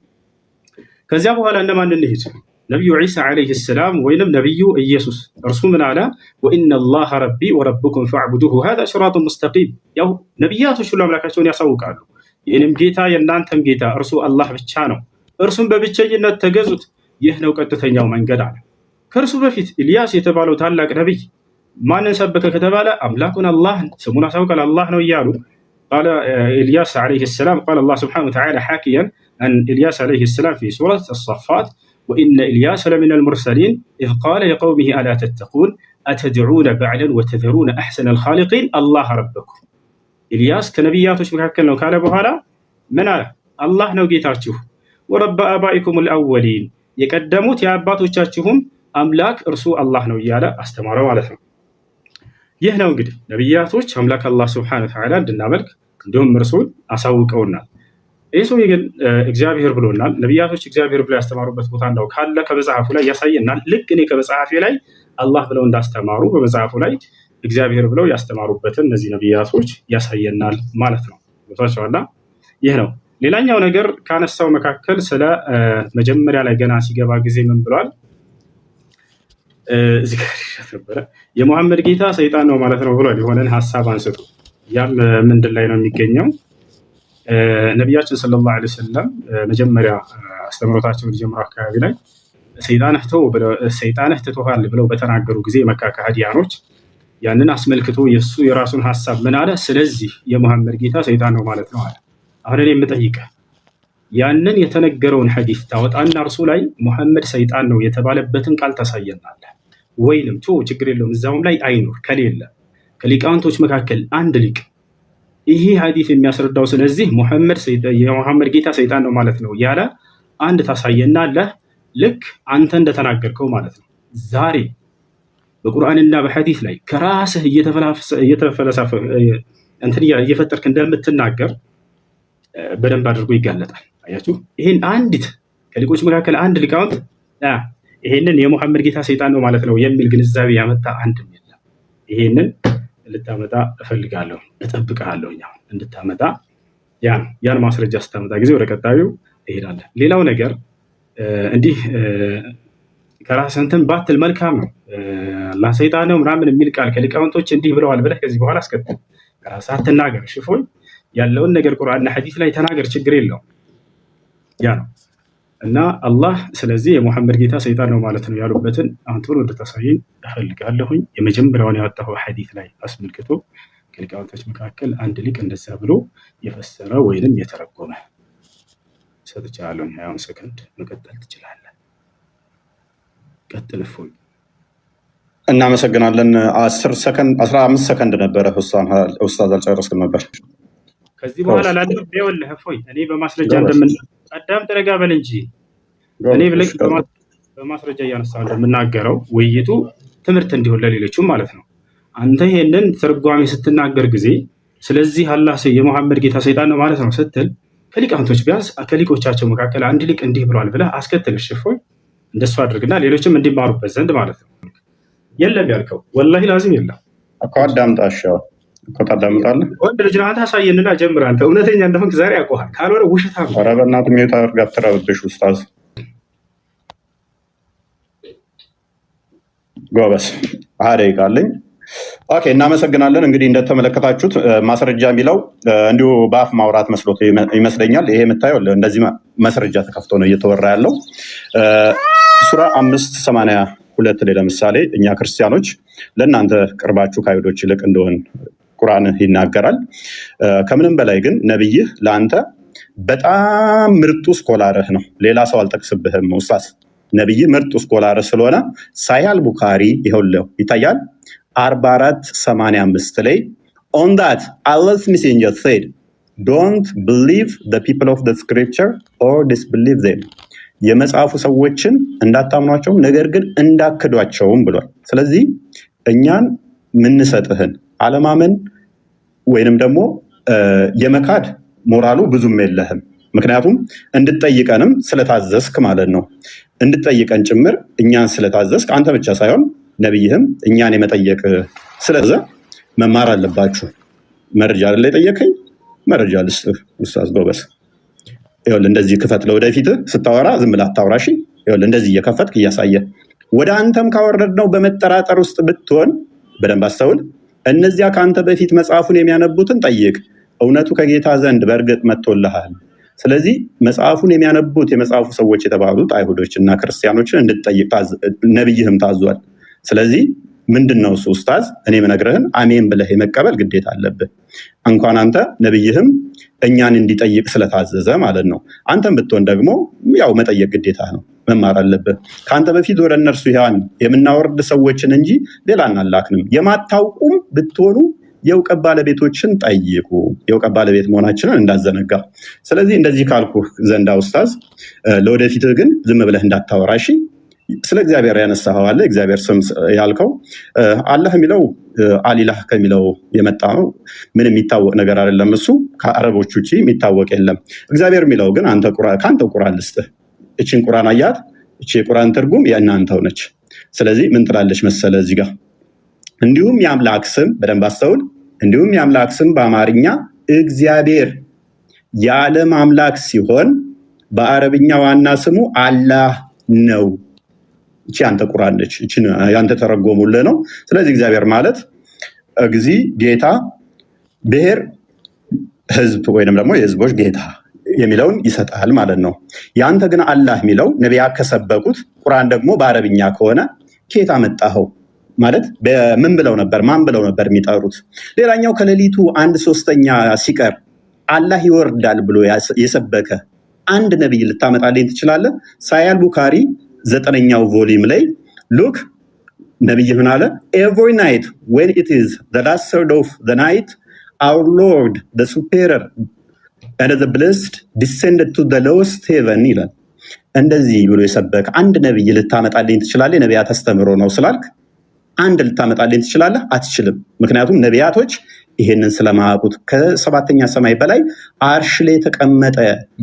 ከዚያ በኋላ እነማን እንሂድ? ነቢዩ ዒሳ ዓለይሂ ሰላም ወይንም ነቢዩ ኢየሱስ። እርሱ ምን አለ? ወኢነላሃ ረቢ ወረብኩም ፈዕቡዱሁ ሃዛ ሲራጡን ሙስተቂም። ያው ነቢያቶች ሁሉ አምላካቸውን ያሳውቃሉ። የእኔም ጌታ የእናንተም ጌታ እርሱ አላህ ብቻ ነው፣ እርሱም በብቸኝነት ተገዙት፣ ይህ ነው ቀጥተኛው መንገድ አለ። ከእርሱ በፊት ኢልያስ የተባለው ታላቅ ነቢይ ማንን ሰበከ ከተባለ አምላኩን አላህን፣ ስሙን አሳውቃል፣ አላህ ነው እያሉ ቃለ ኢልያስ ዓለይሂ ሰላም ቃለ አላህ ሱብሓነሁ ወተዓላ ሓኪያን አን ኢልያስ ዓለይሂ ሰላም ፊ ሱረት አሰፋት ወኢነ ኢልያስ ለሚነል ሙርሰሊን ኢዝ ቃለ ሊቀውሚሂ አላ ተተቁን አተድዑነ በዕደን ወተዘሩነ አሕሰነል ኻሊቂን አላህ ረበኩም። ኢልያስ ከነቢያቶች መካከል ነው ካለ በኋላ ምን አለ? አላህ ነው ጌታችሁ፣ ወረበ አባኢኩም አልአወሊን፣ የቀደሙት የአባቶቻችሁም አምላክ እርሱ አላህ ነው እያለ አስተማረ ማለት ነው። ይህ ነው እንግዲህ ነቢያቶች አምላክ አላህ ስብሐነሁ ወተዓላ እንድናመልክ እንዲሁም እርሱን አሳውቀውናል። ይህ ሰውዬ ግን እግዚአብሔር ብሎናል። ነቢያቶች እግዚአብሔር ብለው ያስተማሩበት ቦታ እንዳው ካለ ከመጽሐፉ ላይ ያሳየናል። ልክ እኔ ከመጽሐፌ ላይ አላህ ብለው እንዳስተማሩ በመጽሐፉ ላይ እግዚአብሔር ብለው ያስተማሩበትን እነዚህ ነቢያቶች ያሳየናል ማለት ነው። ቦታቸውና ይህ ነው። ሌላኛው ነገር ካነሳው መካከል ስለ መጀመሪያ ላይ ገና ሲገባ ጊዜ ምን ብሏል? እዚህ ጋር ነበረ የሙሐመድ ጌታ ሰይጣን ነው ማለት ነው ብሏል። የሆነን ሀሳብ አንስቶ ያም ምንድን ላይ ነው የሚገኘው? ነቢያችን ሰለላሁ ዐለይሂ ወሰለም መጀመሪያ አስተምሮታቸውን ጀምሮ አካባቢ ላይ ሰይጣንህ ትቶሃል ብለው በተናገሩ ጊዜ የመካ ከሃዲያኖች ያንን አስመልክቶ የራሱን ሀሳብ ምን አለ? ስለዚህ የሙሐመድ ጌታ ሰይጣን ነው ማለት ነው አለ። አሁን እኔ የምጠይቅህ ያንን የተነገረውን ሐዲስ ታወጣና እርሱ ላይ ሙሐመድ ሰይጣን ነው የተባለበትን ቃል ታሳየናለህ ወይንም ችግር የለውም እዛውም ላይ አይኖር ከሌለ ከሊቃውንቶች መካከል አንድ ሊቅ ይሄ ሐዲስ የሚያስረዳው ስለዚህ የሙሐመድ ጌታ ሰይጣን ነው ማለት ነው ያለ አንድ ታሳየናለህ። ልክ አንተ እንደተናገርከው ማለት ነው። ዛሬ በቁርአንና በሐዲስ ላይ ከራስህ እየተፈለሰፈ እየፈጠርክ እንደምትናገር በደንብ አድርጎ ይጋለጣል። አያችሁ፣ ይሄን አንዲት ከሊቆች መካከል አንድ ሊቃውንት ይሄንን የሙሐመድ ጌታ ሰይጣን ነው ማለት ነው የሚል ግንዛቤ ያመጣ አንድም የለም። ይሄንን ልታመጣ እፈልጋለሁ፣ እጠብቅሃለሁ እንድታመጣ። ያን ማስረጃ ስታመጣ ጊዜ ወደ ቀጣዩ እሄዳለሁ። ሌላው ነገር እንዲህ ከራስህ እንትን ባትል መልካም ነው። አላህ ሰይጣን ነው ምናምን የሚል ቃል ከሊቃውንቶች እንዲህ ብለዋል ብለህ ከዚህ በኋላ አስከትል ከራስህ አትናገር። ሽፎኝ ያለውን ነገር ቁርአንና ሐዲስ ላይ ተናገር፣ ችግር የለውም። ያ ነው እና አላህ ስለዚህ የሙሐመድ ጌታ ሰይጣን ነው ማለት ነው ያሉበትን አሁን ቶሎ እንድታሳየኝ እፈልጋለሁኝ። የመጀመሪያውን ያወጣው ሐዲስ ላይ አስመልክቶ ከሊቃውንቶች መካከል አንድ ሊቅ እንደዛ ብሎ የፈሰረ ወይንም የተረጎመ ሰጥቻለሁ። 20 ሰከንድ መቀጠል ትችላለህ። ቀጥል እፎይ። እናመሰግናለን። 15 ሰከንድ ነበረ ኡስታዝ፣ አልጨረስክም ነበር። ከዚህ በኋላ ላለው ይኸውልህ እፎይ፣ እኔ በማስረጃ አዳም ተረጋ በል እንጂ እኔ ብለህ በማስረጃ እያነሳሁ እንደምናገረው ውይይቱ ትምህርት እንዲሆን ለሌሎቹም ማለት ነው። አንተ ይሄንን ትርጓሜ ስትናገር ጊዜ ስለዚህ አላህ የሙሐመድ ጌታ ሰይጣን ነው ማለት ነው ስትል ከሊቃውንቶች ቢያንስ ከሊቆቻቸው መካከል አንድ ሊቅ እንዲህ ብሏል ብለህ አስከትል። እፎይ እንደሱ አድርግና ሌሎችም እንዲማሩበት ዘንድ ማለት ነው። የለም ያልከው ወላሂ ላዚም የለም እኮ አዳምጣሻው እኮ ታዳምጣለህ። ወንድ ልጅ ናት አሳየንና ጀምር። አንተ እውነተኛ እንደሆንክ ዛሬ ያውቀዋል። ካልሆነ ውሸታም ነው። ኧረ በእናትህ ሚውት አድርግ፣ አትረብሽ ኡስታዝ። ጎበስ ደቂቃ አለኝ። ኦኬ፣ እናመሰግናለን። እንግዲህ እንደተመለከታችሁት ማስረጃ የሚለው እንዲሁ በአፍ ማውራት መስሎት ይመስለኛል። ይሄ የምታየው እንደዚህ ማስረጃ ተከፍቶ ነው እየተወራ ያለው። ሱራ 5:82 ላይ ለምሳሌ እኛ ክርስቲያኖች ለእናንተ ቅርባችሁ ከአይሁዶች ይልቅ እንደሆን ቁርአን ይናገራል። ከምንም በላይ ግን ነብይህ ለአንተ በጣም ምርጡ ስኮላርህ ነው። ሌላ ሰው አልጠቅስብህም ኡስታዝ። ነብይህ ምርጡ ስኮላርህ ስለሆነ ሳሂህ ቡኻሪ ይኸውልህ ይታያል 44:85 ላይ on that Allah's messenger said don't believe the people of the scripture or disbelieve them የመጽሐፉ ሰዎችን እንዳታምኗቸውም ነገር ግን እንዳክዷቸውም ብሏል። ስለዚህ እኛን ምንሰጥህን አለማመን ወይንም ደግሞ የመካድ ሞራሉ ብዙም የለህም። ምክንያቱም እንድትጠይቀንም ስለታዘዝክ ማለት ነው። እንድትጠይቀን ጭምር እኛን ስለታዘዝክ አንተ ብቻ ሳይሆን ነብይህም እኛን የመጠየቅ ስለዛ መማር አለባችሁ። መረጃ አይደል የጠየቀኝ? መረጃ ልስጥህ ኡስታዝ ጎበስ። ይኸውልህ እንደዚህ ክፈት። ለወደፊት ስታወራ ዝም ብለህ አታውራሽ። ይኸውልህ እንደዚህ እየከፈትክ እያሳየ ወደ አንተም ካወረድነው በመጠራጠር ውስጥ ብትሆን በደንብ አስተውል። እነዚያ ከአንተ በፊት መጽሐፉን የሚያነቡትን ጠይቅ፣ እውነቱ ከጌታ ዘንድ በእርግጥ መጥቶልሃል። ስለዚህ መጽሐፉን የሚያነቡት የመጽሐፉ ሰዎች የተባሉት አይሁዶች እና ክርስቲያኖችን እንድትጠይቅ ነብይህም ታዟል። ስለዚህ ምንድን ነው እሱ ኡስታዝ? እኔ የምነግርህን አሜን ብለህ የመቀበል ግዴታ አለብህ። እንኳን አንተ ነብይህም እኛን እንዲጠይቅ ስለታዘዘ ማለት ነው። አንተም ብትሆን ደግሞ ያው መጠየቅ ግዴታ ነው፣ መማር አለብህ። ከአንተ በፊት ወደ እነርሱ ያን የምናወርድ ሰዎችን እንጂ ሌላ እናላክንም። የማታውቁም ብትሆኑ የእውቀት ባለቤቶችን ጠይቁ። የእውቀት ባለቤት መሆናችንን እንዳዘነጋ። ስለዚህ እንደዚህ ካልኩ ዘንዳ ኡስታዝ፣ ለወደፊት ግን ዝም ብለህ እንዳታወራሽ። ስለ እግዚአብሔር ያነሳኸው አለ። እግዚአብሔር ስም ያልከው አላህ የሚለው አሊላህ ከሚለው የመጣ ነው። ምን የሚታወቅ ነገር አይደለም። እሱ ከአረቦች ውጭ የሚታወቅ የለም። እግዚአብሔር የሚለው ግን ከአንተው ቁርአን ልስጥህ። እቺን ቁርአን አያት። እቺ የቁርአን ትርጉም የእናንተው ነች። ስለዚህ ምን ትላለች መሰለ እዚህ ጋር እንዲሁም የአምላክ ስም በደንብ አስተውል። እንዲሁም የአምላክ ስም በአማርኛ እግዚአብሔር የዓለም አምላክ ሲሆን በአረብኛ ዋና ስሙ አላህ ነው። እቺ አንተ ቁርአን ነች። እቺ ያንተ ተረጎሙልህ ነው። ስለዚህ እግዚአብሔር ማለት እግዚ ጌታ፣ ብሔር ህዝብ ወይንም ደግሞ የህዝቦች ጌታ የሚለውን ይሰጣል ማለት ነው። ያንተ ግን አላህ የሚለው ነቢያት ከሰበኩት ቁርአን ደግሞ በአረብኛ ከሆነ ኬታ መጣኸው ማለት በምን ብለው ነበር ማን ብለው ነበር የሚጠሩት? ሌላኛው ከሌሊቱ 1/3 ሲቀር አላህ ይወርዳል ብሎ የሰበከ አንድ ነብይ ልታመጣልኝ ትችላለህ? ሳያል ቡካሪ 9ኛው ቮሊዩም ላይ ሉክ ነብይ ምን አለ? ኤቭሪ ናይት when it is the last third of the night our Lord the superior and the blessed descended to the lowest heaven ይላል። እንደዚህ ብሎ የሰበከ አንድ ነብይ ልታመጣልኝ ትችላለህ? ነቢያት አስተምሮ ነው ስላልክ አንድ ልታመጣልኝ ትችላለህ? አትችልም። ምክንያቱም ነቢያቶች ይሄንን ስለማያውቁት ከሰባተኛ ሰማይ በላይ አርሽ ላይ ተቀመጠ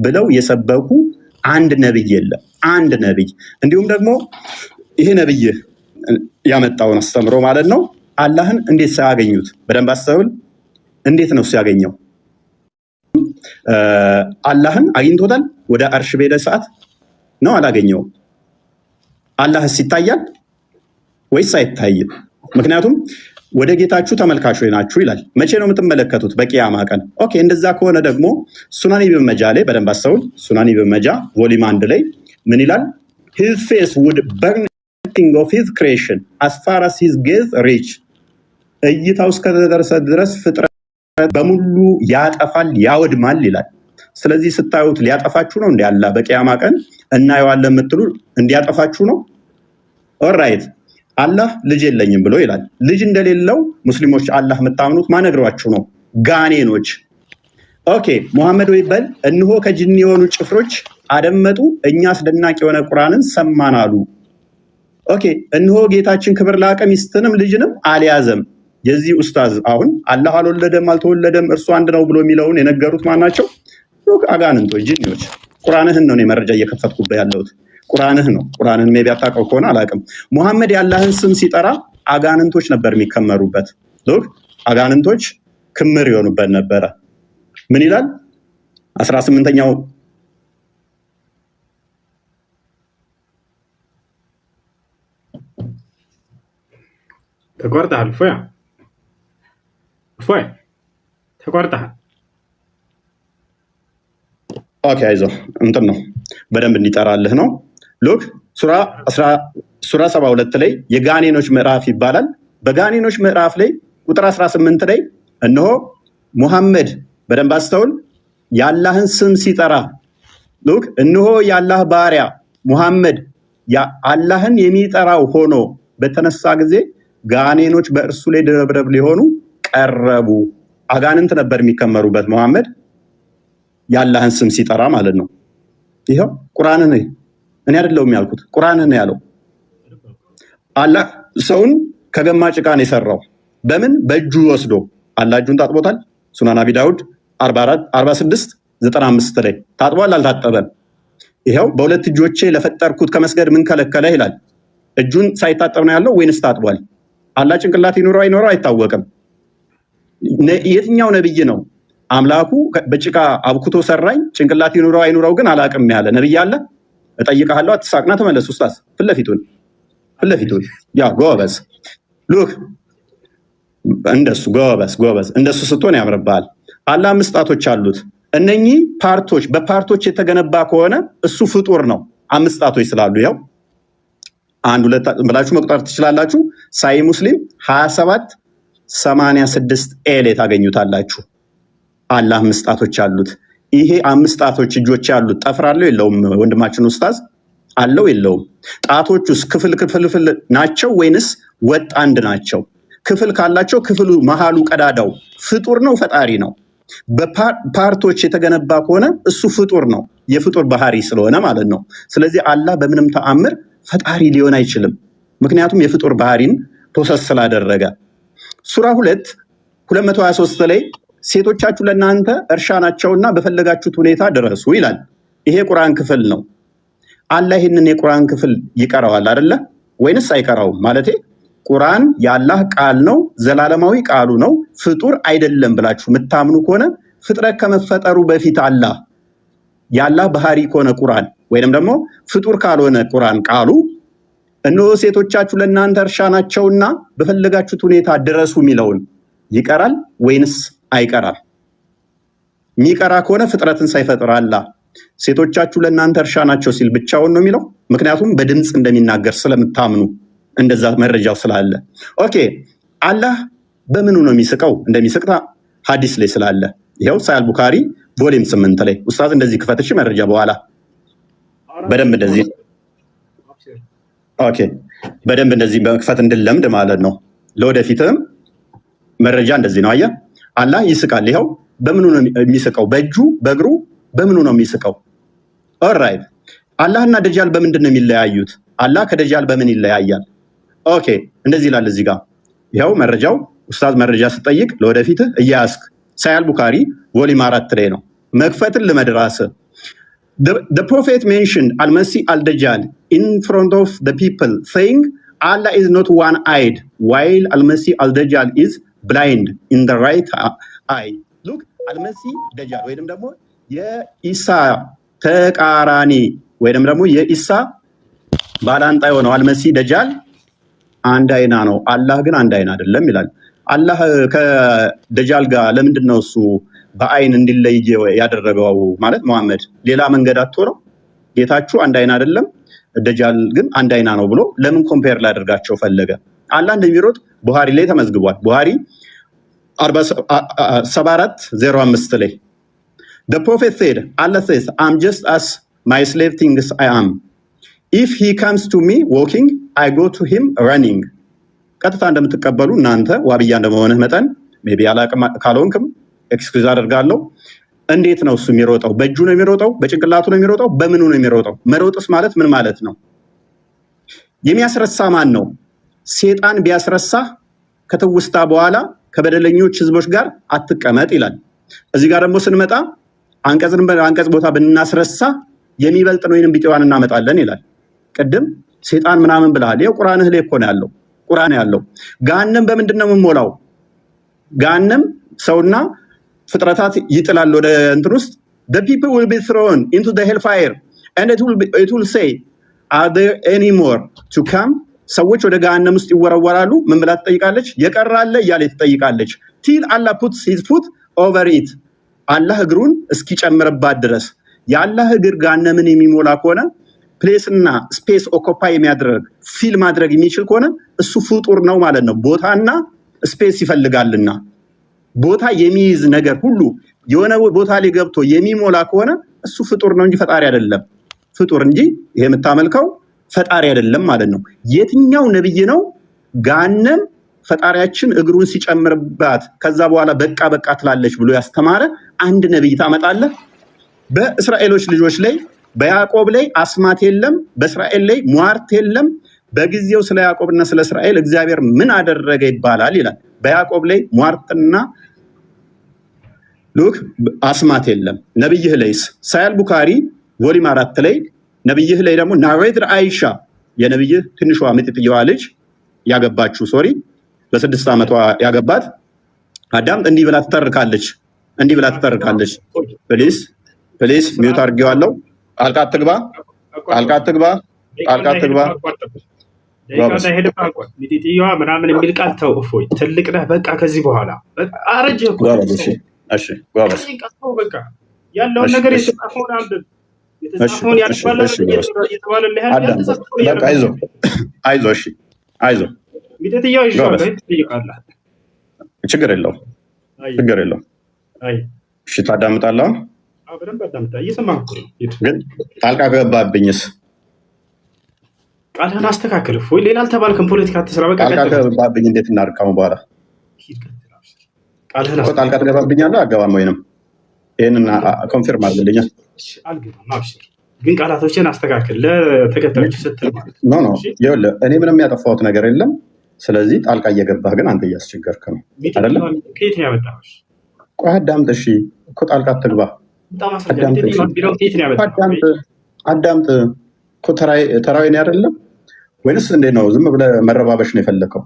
ብለው የሰበኩ አንድ ነብይ የለም። አንድ ነብይ እንዲሁም ደግሞ ይሄ ነብይ ያመጣውን አስተምሮ ማለት ነው አላህን እንዴት ሳያገኙት በደንብ አስተውል። እንዴት ነው ሲያገኘው? አላህን አግኝቶታል? ወደ አርሽ በሄደ ሰዓት ነው አላገኘውም? አላህስ ይታያል ወይስ አይታይም? ምክንያቱም ወደ ጌታችሁ ተመልካቾች ናችሁ ይላል። መቼ ነው የምትመለከቱት? በቂያማ ቀን። ኦኬ፣ እንደዛ ከሆነ ደግሞ ሱናን ኢብን መጃ ላይ በደንብ አስተውል። ሱናን ኢብን መጃ ቮሊዩም 1 ላይ ምን ይላል? his face would burn king of his creation as far as his gaze reach እይታው እስከደረሰ ድረስ ፍጥረት በሙሉ ያጠፋል ያወድማል ይላል። ስለዚህ ስታዩት ሊያጠፋችሁ ነው እንዴ? አላህ በቂያማ ቀን እናየዋለን የምትሉ እንዲያጠፋችሁ ነው? ኦልራይት አላህ ልጅ የለኝም ብሎ ይላል። ልጅ እንደሌለው ሙስሊሞች አላህ የምታምኑት ማነግሯችሁ ነው? ጋኔኖች። ኦኬ ሙሐመድ ወይ በል እንሆ ከጅኒ የሆኑ ጭፍሮች አደመጡ፣ እኛ አስደናቂ የሆነ ቁርአንን ሰማን አሉ። ኦኬ እንሆ ጌታችን ክብር ላቀ ሚስትንም ልጅንም አልያዘም። የዚህ ኡስታዝ አሁን አላህ አልወለደም አልተወለደም እርሱ አንድ ነው ብሎ የሚለውን የነገሩት ማናቸው? አጋንንቶች፣ ጅኒዎች። ቁርአንህን ነው መረጃ እየከፈትኩበት ያለሁት። ቁርአንህ ነው። ቁርአንን ሜቢ አታውቀው ከሆነ አላውቅም። ሙሐመድ የአላህን ስም ሲጠራ አጋንንቶች ነበር የሚከመሩበት። ሎክ አጋንንቶች ክምር ይሆኑበት ነበረ። ምን ይላል 18ኛው ተቆርጠሃል? ፎያ ተቆርጠሃል። ኦኬ አይዞህ እንትን ነው በደንብ እንዲጠራልህ ነው። ሉክ ሱራ 72 ላይ የጋኔኖች ምዕራፍ ይባላል። በጋኔኖች ምዕራፍ ላይ ቁጥር 18 ላይ እነሆ ሙሐመድ በደንብ አስተውል የአላህን ስም ሲጠራ ሉክ እነሆ የአላህ ባሪያ ሙሐመድ አላህን የሚጠራው ሆኖ በተነሳ ጊዜ ጋኔኖች በእርሱ ላይ ድረብረብ ሊሆኑ ቀረቡ። አጋንንት ነበር የሚከመሩበት ሙሐመድ የአላህን ስም ሲጠራ ማለት ነው። ይሄው ቁርአንን እኔ አይደለሁም ያልኩት፣ ቁርአንን ያለው አላህ ሰውን ከገማ ጭቃ ነው የሰራው። በምን በእጁ ወስዶ አላህ እጁን ታጥቦታል። ሱናን አቢ ዳውድ 46:95 ላይ ታጥቧል አልታጠበም? ይሄው በሁለት እጆቼ ለፈጠርኩት ከመስገድ ምን ከለከለ ይላል። እጁን ሳይታጠብ ነው ያለው ወይንስ ታጥቧል? አላህ ጭንቅላት ይኖረው አይኖረው አይታወቅም። የትኛው ነብይ ነው አምላኩ በጭቃ አብኩቶ ሰራኝ ጭንቅላት ይኖረው አይኖረው ግን አላቅም ያለ ነብይ አለ? እጠይቅሃለሁ፣ አትሳቅና ተመለስ። ኡስታዝ ፍለፊቱን ያ ጎበዝ ሉክ እንደሱ ጎበዝ እንደሱ ስትሆን ያምርብሃል። አላህ 5 ጣቶች አሉት። እነኚህ ፓርቶች በፓርቶች የተገነባ ከሆነ እሱ ፍጡር ነው። 5 ጣቶች ስላሉ ያው 1 2 ብላችሁ መቁጠር ትችላላችሁ። ሳይ ሙስሊም 27:86 ኤል ታገኙታላችሁ። አላህ 5 ጣቶች አሉት። ይሄ 5 ጣቶች እጆች ያሉት ጠፍር አለው የለውም? ወንድማችን ኡስታዝ አለው የለውም? ጣቶቹስ ክፍል ናቸው ወይንስ ወጥ አንድ ናቸው? ክፍል ካላቸው ክፍሉ መሃሉ ቀዳዳው ፍጡር ነው ፈጣሪ ነው? በፓርቶች የተገነባ ከሆነ እሱ ፍጡር ነው፣ የፍጡር ባህሪ ስለሆነ ማለት ነው። ስለዚህ አላህ በምንም ተአምር ፈጣሪ ሊሆን አይችልም፣ ምክንያቱም የፍጡር ባህሪን ፕሮሰስ ስላደረገ። ሱራ 2:223 ላይ ሴቶቻችሁ ለእናንተ እርሻ ናቸውና በፈለጋችሁት ሁኔታ ድረሱ ይላል። ይሄ ቁርአን ክፍል ነው። አላህ ይህንን የቁርአን ክፍል ይቀራዋል አይደለ ወይንስ አይቀራውም? ማለቴ ቁርአን የአላህ ቃል ነው፣ ዘላለማዊ ቃሉ ነው፣ ፍጡር አይደለም ብላችሁ የምታምኑ ከሆነ ፍጥረት ከመፈጠሩ በፊት አላህ የአላህ ባህሪ ከሆነ ቁርአን ወይንም ደግሞ ፍጡር ካልሆነ ቁርአን ቃሉ እነሆ ሴቶቻችሁ ለእናንተ እርሻ ናቸውና በፈለጋችሁት ሁኔታ ድረሱ የሚለውን ይቀራል ወይንስ አይቀራል? የሚቀራ ከሆነ ፍጥረትን ሳይፈጥር አላህ ሴቶቻችሁ ለእናንተ እርሻ ናቸው ሲል ብቻውን ነው የሚለው? ምክንያቱም በድምፅ እንደሚናገር ስለምታምኑ እንደዛ መረጃው ስላለ። ኦኬ አላህ በምኑ ነው የሚስቀው? እንደሚስቅ ሐዲስ ላይ ስላለ ይኸው ሳሂህ ቡኻሪ ቮሊዩም 8 ላይ ኡስታዝ እንደዚህ ክፈትሽ መረጃ በኋላ በደንብ እንደዚህ ኦኬ በደንብ እንደዚህ በክፈት እንድለምድ ማለት ነው። ለወደፊትም መረጃ እንደዚህ ነው። አየህ አላህ ይስቃል። ይኸው በምኑ ነው የሚስቀው? በእጁ በእግሩ በምኑ ነው የሚስቀው? ኦልራይት አላህና ደጃል በምንድን ነው የሚለያዩት? አላህ ከደጃል በምን ይለያያል? ኦኬ እንደዚህ ይላል እዚህ ጋር ይኸው መረጃው ኡስታዝ መረጃ ስጠይቅ ለወደፊት እያያስክ ሳሂህ ቡኻሪ ቮሊዩም 4 ላይ ነው መክፈትን ለመድራስ The prophet mentioned Al-Masih al-Dajjal in front of the people saying Allah is not one-eyed while Al-Masih al-Dajjal is blind in the right eye. Look Al-Masih Dajjal ወይንም ደግሞ የኢሳ ተቃራኒ ወይንም ደግሞ የኢሳ ባላንጣ የሆነው አልመሲህ ደጃል አንድ አይና ነው፣ አላህ ግን አንድ አይና አይደለም ይላል። አላህ ከደጃል ጋር ለምንድን ነው እሱ በአይን እንዲለይ ያደረገው? ማለት መሐመድ ሌላ መንገድ አጥቶ ነው? ጌታችሁ አንድ አይና አይደለም ደጃል ግን አንድ አይና ነው ብሎ ለምን ኮምፔር ላደርጋቸው ፈለገ? አላህ እንደሚሮጥ ቡሃሪ ላይ ተመዝግቧል። ቡሃሪ 74:05 ላይ The prophet said, Allah says, I'm just as my slave thinks I am. If he comes to me walking, I go to him running. ቀጥታ እንደምትቀበሉ እናንተ ዋብያ እንደመሆንህ መጠን ሜቢ አላቅም ካልሆንክም ኤክስኪውዝ አደርጋለሁ። እንዴት ነው እሱ የሚሮጠው? በእጁ ነው የሚሮጠው? በጭንቅላቱ ነው የሚሮጠው? በምኑ ነው የሚሮጠው? መሮጥስ ማለት ምን ማለት ነው? የሚያስረሳ ማን ነው? ሴጣን ቢያስረሳ ከተውስታ በኋላ ከበደለኞች ህዝቦች ጋር አትቀመጥ ይላል። እዚህ ጋር ደግሞ ስንመጣ አንቀጽ ቦታ ብናስረሳ የሚበልጥ ነው ወይንም ቢጤዋን እናመጣለን ይላል። ቅድም ሴጣን ምናምን ብለሃል። ይሄው ቁርአንህ ላይ እኮ ነው ያለው። ቁርአን ያለው ገሃነም በምንድን ነው የምሞላው? ገሃነም ሰውና ፍጥረታት ይጥላል ወደ እንትን ውስጥ the people will be thrown into the hellfire and it will say are there any more to come? ሰዎች ወደ ገሃነም ውስጥ ይወረወራሉ። ምን ብላ ትጠይቃለች? የቀራለ እያለ ትጠይቃለች። till Allah puts his foot over it አላህ እግሩን እስኪጨምርባት ድረስ። የአላህ እግር ገሃነምን የሚሞላ ከሆነ ፕሌስና ስፔስ ኦኮፓይ የሚያደርግ ፊል ማድረግ የሚችል ከሆነ እሱ ፍጡር ነው ማለት ነው። ቦታና ስፔስ ይፈልጋልና ቦታ የሚይዝ ነገር ሁሉ የሆነ ቦታ ላይ ገብቶ የሚሞላ ከሆነ እሱ ፍጡር ነው እንጂ ፈጣሪ አይደለም። ፍጡር እንጂ ይሄ የምታመልከው ፈጣሪ አይደለም ማለት ነው። የትኛው ነብይ ነው ገሃነም ፈጣሪያችን እግሩን ሲጨምርባት ከዛ በኋላ በቃ በቃ ትላለች ብሎ ያስተማረ አንድ ነብይ ታመጣለህ? በእስራኤሎች ልጆች ላይ በያዕቆብ ላይ አስማት የለም፣ በእስራኤል ላይ ሟርት የለም። በጊዜው ስለ ያዕቆብና ስለ እስራኤል እግዚአብሔር ምን አደረገ ይባላል ይላል። በያዕቆብ ላይ ሟርትና ሉክ አስማት የለም። ነብይህ ላይስ ሳሂህ ቡኻሪ ቮሊዩም 4 ላይ ነብይህ ላይ ደግሞ ናሬትር አይሻ የነብይህ ትንሿ ምጥጥየዋ ልጅ ያገባችው በ6 ዓመቷ ያገባት አዳም እንዲህ ብላ ትተርካለች። ፕሊስ ሚውት አድርጌዋለሁ። ጣልቃ አትግባ። ሚጢጥየዋ ምናምን የሚል ቃል ተው። እፎይ ትልቅ ነህ በቃ። ከዚህ በኋላ አረጀህ እኮ። እሺ ጎበዝ። በቃ ያለውን ነገር የተጻፈውን አንብብ። የተጻፈውን እየተባለልህ ያለ በቃ አይዞህ። እሺ አይዞህ። ሚጢጥየዋ ይሻላል ትጠይቃለህ። ችግር የለውም። እሺ ታዳምጣለህ? በደንብ አዳምጣ። እየሰማህ እኮ ነው። ግን ጣልቃ ገባብኝስ? ቃልህን አስተካክል። እፎይ ሌላ አልተባልክም። ፖለቲካ አትስራ። በቃ ጣልቃ ገባብኝ እንዴት እናድርግ? በኋላ ጣልቃ ትገባብኛለህ? አገባም ወይንም ይሄንን ኮንፊርም አድርግልኝ። አልገባም። አብሽር። ግን ቃላቶችን አስተካክል ለተከታዮች ስትል ማለት ነው። ይኸውልህ እኔ ምንም ያጠፋሁት ነገር የለም። ስለዚህ ጣልቃ እየገባህ ግን አንተ እያስቸገርክ ነው አይደለም? ከየት ነው ያመጣኸው? ቆይ አዳምጥ። እሺ እኮ ጣልቃ አትግባ። አዳምጥ እኮ ተራዊን አይደለም። ወይንስ እንዴት ነው? ዝም ብለህ መረባበሽ ነው የፈለከው?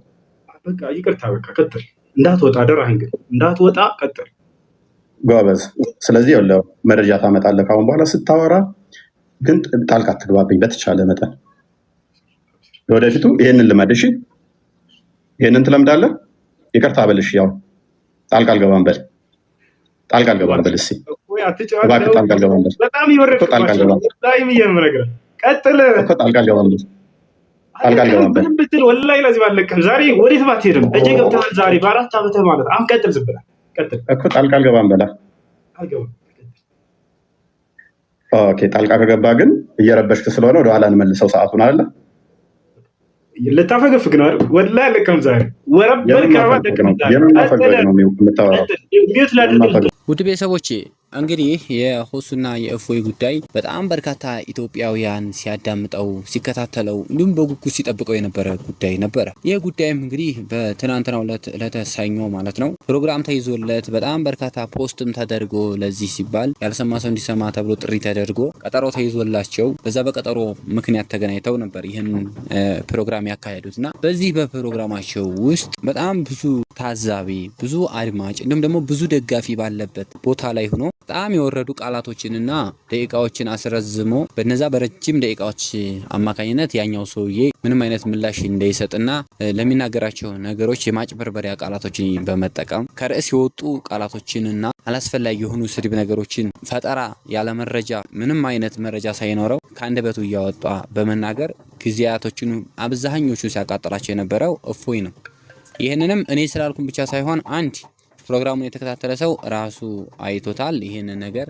በቃ ይቅርታ፣ በቃ ቀጥል። እንዳትወጣ አደራህን፣ ግን እንዳትወጣ ቀጥል። ጎበዝ። ስለዚህ ያለው መረጃ ታመጣለህ ካሁን በኋላ ስታወራ፣ ግን ጣልቃ አትግባብኝ በተቻለ መጠን። ለወደፊቱ ይሄንን ልመድ። እሺ፣ ይሄንን ትለምዳለህ። ይቅርታ በልሽ። ያው ጣልቃ አልገባም በል፣ ጣልቃ አልገባም በል። እስኪ እባክህ ጣልቃ አልገባም በል። በጣም ይወረድኩ። ጣልቃ አልገባም ቀጥል እኮ ጣልቃ አልገባም በል፣ ጣልቃ አልገባም በል ብትል ወላሂ ለዚህ ባለቀም ዛሬ ወዴት ባትሄድም እጄ ገብተሃል። ዛሬ በ4 ዓመት ማለት አሁን ቀጥል፣ ዝም ብለህ ቀጥል እኮ ጣልቃ አልገባም በላ። ኦኬ፣ ጣልቃ ከገባ ግን እየረበሽክ ስለሆነ ወደኋላ እንመልሰው ሰዓቱን አለ። ልታፈገፍግ ነው አይደል? ወላሂ አለቀም ዛሬ ወረበል ከራባ ውድ ቤተሰቦቼ እንግዲህ የሆሱና የእፎይ ጉዳይ በጣም በርካታ ኢትዮጵያውያን ሲያዳምጠው ሲከታተለው እንዲሁም በጉጉት ሲጠብቀው የነበረ ጉዳይ ነበረ። ይህ ጉዳይም እንግዲህ በትናንትናው ዕለተ ሰኞ ማለት ነው ፕሮግራም ተይዞለት በጣም በርካታ ፖስትም ተደርጎ ለዚህ ሲባል ያልሰማ ሰው እንዲሰማ ተብሎ ጥሪ ተደርጎ ቀጠሮ ተይዞላቸው በዛ በቀጠሮ ምክንያት ተገናኝተው ነበር ይህን ፕሮግራም ያካሄዱት እና በዚህ በፕሮግራማቸው ውስጥ በጣም ብዙ ታዛቢ፣ ብዙ አድማጭ እንዲሁም ደግሞ ብዙ ደጋፊ ባለበት ቦታ ላይ ሆኖ በጣም የወረዱ ቃላቶችንና ደቂቃዎችን አስረዝሞ በነዛ በረጅም ደቂቃዎች አማካኝነት ያኛው ሰውዬ ምንም አይነት ምላሽ እንዳይሰጥና ለሚናገራቸው ነገሮች የማጭበርበሪያ ቃላቶችን በመጠቀም ከርዕስ የወጡ ቃላቶችንና አላስፈላጊ የሆኑ ስድብ ነገሮችን ፈጠራ ያለ መረጃ ምንም አይነት መረጃ ሳይኖረው ከአንደበቱ እያወጣ በመናገር ጊዜያቶችን አብዛኞቹ ሲያቃጥላቸው የነበረው እፎይ ነው። ይህንንም እኔ ስላልኩም ብቻ ሳይሆን አንድ ፕሮግራሙን የተከታተለ ሰው ራሱ አይቶታል። ይህን ነገር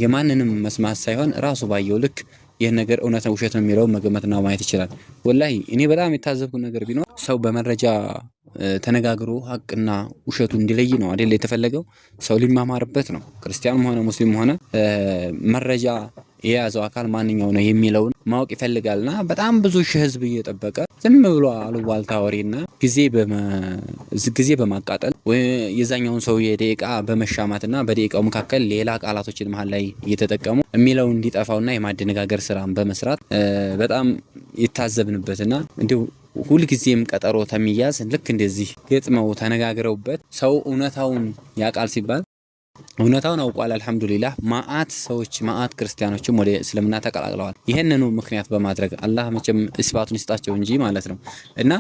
የማንንም መስማት ሳይሆን ራሱ ባየው ልክ ይህን ነገር እውነት ነው ውሸት ነው የሚለው መገመትና ማየት ይችላል። ወላሂ እኔ በጣም የታዘብኩት ነገር ቢኖር ሰው በመረጃ ተነጋግሮ ሀቅና ውሸቱ እንዲለይ ነው አይደል የተፈለገው። ሰው ሊማማርበት ነው። ክርስቲያንም ሆነ ሙስሊም ሆነ መረጃ የያዘው አካል ማንኛው ነው የሚለውን ማወቅ ይፈልጋልና በጣም ብዙ ሺህ ህዝብ እየጠበቀ ዝም ብሎ አሉባልታ ወሬና ጊዜ በማቃጠል ወይ የዛኛውን ሰው የደቂቃ በመሻማትና በደቂቃው መካከል ሌላ ቃላቶችን መሀል ላይ እየተጠቀሙ የሚለው እንዲጠፋውና የማደነጋገር ስራን በመስራት በጣም የታዘብንበትና እንዲሁ ሁልጊዜም ቀጠሮ ተሚያዝ ልክ እንደዚህ ገጥመው ተነጋግረውበት ሰው እውነታውን ያቃል ሲባል እውነታውን አውቋል። አልহামዱሊላህ ማአት ሰዎች ማአት ክርስቲያኖችም ወደ እስልምና ተቀላቅለዋል። ይሄንኑ ምክንያት በማድረግ አላህ መቼም እስባቱን ይስጣቸው እንጂ ማለት ነው። እና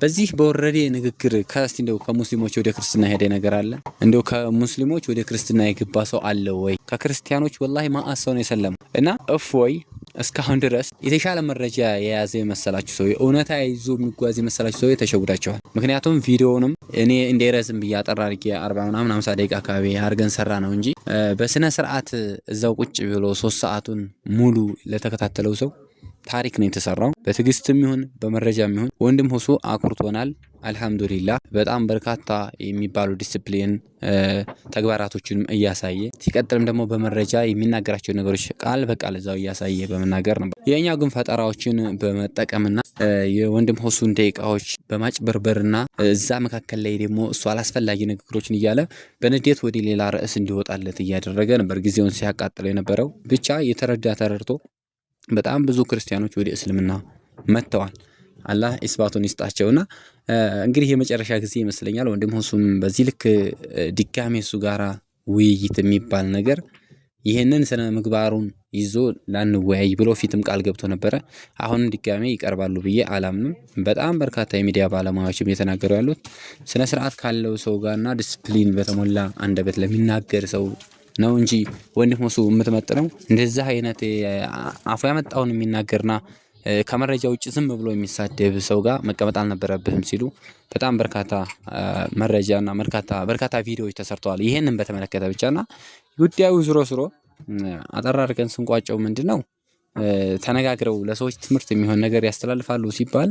በዚህ በወረደ ንግግር እንደው ከሙስሊሞች ወደ ክርስትና ሄደ ነገር አለ? እንደው ከሙስሊሞች ወደ ክርስትና የገባ ሰው አለ ወይ? ከክርስቲያኖች ወላሂ ማአት ሰው ነው የሰለመው። እና እፎይ እስካሁን ድረስ የተሻለ መረጃ የያዘ የመሰላችሁ ሰው እውነታ ይዞ የሚጓዝ የመሰላችሁ ሰው ተሸውዳቸዋል። ምክንያቱም ቪዲዮውንም እኔ እንደረዝም ብያጠራ አድርጌ 40 ምናምን 50 ደቂቃ አካባቢ አድርገን ሰራ ነው እንጂ በስነ ስርዓት እዛው ቁጭ ብሎ 3 ሰዓቱን ሙሉ ለተከታተለው ሰው ታሪክ ነው የተሰራው። በትዕግስትም ይሁን በመረጃም ይሁን ወንድም ሁሱ አኩርቶናል። አልহামዱሊላህ በጣም በርካታ የሚባሉ ዲሲፕሊን ተግባራቶችንም እያሳየ ሲቀጥልም ደግሞ በመረጃ የሚናገራቸው ነገሮች ቃል በቃል እዛው እያሳየ በመናገር ነበር። የኛው ግን ፈጠራዎችን በመጠቀምና የወንድም ሁሱን ደቂቃዎች በማጭበርበርና እዛ መካከል ላይ ደግሞ እሱ አላስፈላጊ ንግግሮችን እያለ በንዴት ወደ ሌላ ርዕስ እንዲወጣለት እያደረገ ነበር ጊዜውን ሲያቃጥለው የነበረው። ብቻ ተረድቶ በጣም ብዙ ክርስቲያኖች ወደ እስልምና መጥተዋል። አላህ ኢስባቱን ይስጣቸውና እንግዲህ የመጨረሻ ጊዜ ይመስለኛል ወንድም ሁሱም በዚህ ልክ ድጋሜ እሱ ጋራ ውይይት የሚባል ነገር ይሄንን ስነ ምግባሩን ይዞ ላንወያይ ብሎ ፊትም ቃል ገብቶ ነበረ። አሁንም ድጋሜ ይቀርባሉ ብዬ አላምንም። በጣም በርካታ የሚዲያ ባለሙያዎችም እየተናገሩ ያሉት ስነ ስርዓት ካለው ሰው ጋርና ዲስፕሊን በተሞላ አንደበት ለሚናገር ሰው ነው እንጂ ወንድም ሁሱ የምትመጥነው እንደዛ አይነት አፉ ያመጣውን የሚናገርና ከመረጃ ውጭ ዝም ብሎ የሚሳደብ ሰው ጋር መቀመጥ አልነበረብህም ሲሉ በጣም በርካታ መረጃና በርካታ ቪዲዮዎች ተሰርተዋል። ይሄንን በተመለከተ ብቻና ጉዳዩ ዝሮ አጠራ አድርገን ስንቋጨው ምንድነው ተነጋግረው ለሰዎች ትምህርት የሚሆን ነገር ያስተላልፋሉ ሲባል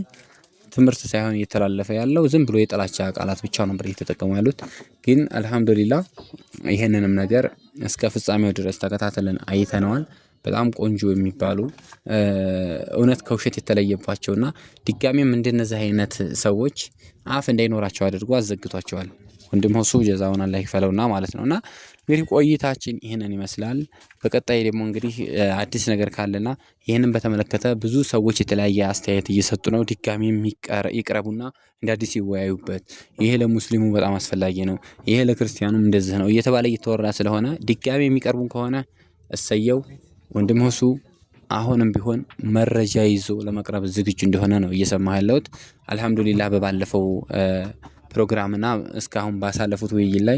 ትምህርት ሳይሆን እየተላለፈ ያለው ዝም ብሎ የጥላቻ ቃላት ብቻ ነበር እየተጠቀሙ ያሉት። ግን አልহামዱሊላህ ይሄንንም ነገር እስከ ፍጻሜው ድረስ ተከታተለን አይተነዋል። በጣም ቆንጆ የሚባሉ እውነት ከውሸት የተለየባቸውና ድጋሜም እንደነዚህ አይነት ሰዎች አፍ እንዳይኖራቸው አድርጎ አዘግቷቸዋል። ወንድም ሁሱ ጀዛውን አላህ ይክፈለውና ማለት ነውና እንግዲህ ቆይታችን ይሄንን ይመስላል። በቀጣይ ደግሞ እንግዲህ አዲስ ነገር ካለና ይሄንን በተመለከተ ብዙ ሰዎች የተለያየ አስተያየት እየሰጡ ነው። ድጋሚ ይቅረቡና እንደ አዲስ ይወያዩበት። ይሄ ለሙስሊሙ በጣም አስፈላጊ ነው፣ ይሄ ለክርስቲያኑም እንደዚህ ነው እየተባለ እየተወራ ስለሆነ ድጋሚ የሚቀርቡን ከሆነ እሰየው። ወንድም ሁሱ አሁንም ቢሆን መረጃ ይዞ ለመቅረብ ዝግጁ እንደሆነ ነው እየሰማሁ ያለሁት። አልሐምዱሊላህ በባለፈው ፕሮግራምና እስካሁን ባሳለፉት ውይይት ላይ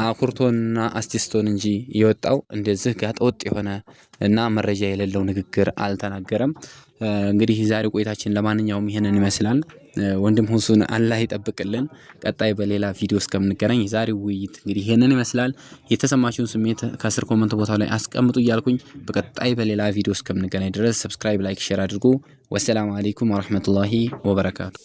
አኩርቶንና አስቲስቶን እንጂ የወጣው እንደዚህ ጋጠ ወጥ የሆነ እና መረጃ የሌለው ንግግር አልተናገረም። እንግዲህ ዛሬ ቆይታችን ለማንኛውም ይሄንን ይመስላል። ወንድም ሁሱን አላህ ይጠብቅልን። ቀጣይ በሌላ ቪዲዮ እስከምንገናኝ የዛሬው ውይይት እንግዲህ ይሄንን ይመስላል። የተሰማችሁን ስሜት ከስር ኮመንት ቦታው ላይ አስቀምጡ እያልኩኝ በቀጣይ በሌላ ቪዲዮ እስከምንገናኝ ድረስ ሰብስክራይብ፣ ላይክ፣ ሼር አድርጉ። ወሰላሙ አለይኩም ወራህመቱላሂ ወበረካቱ።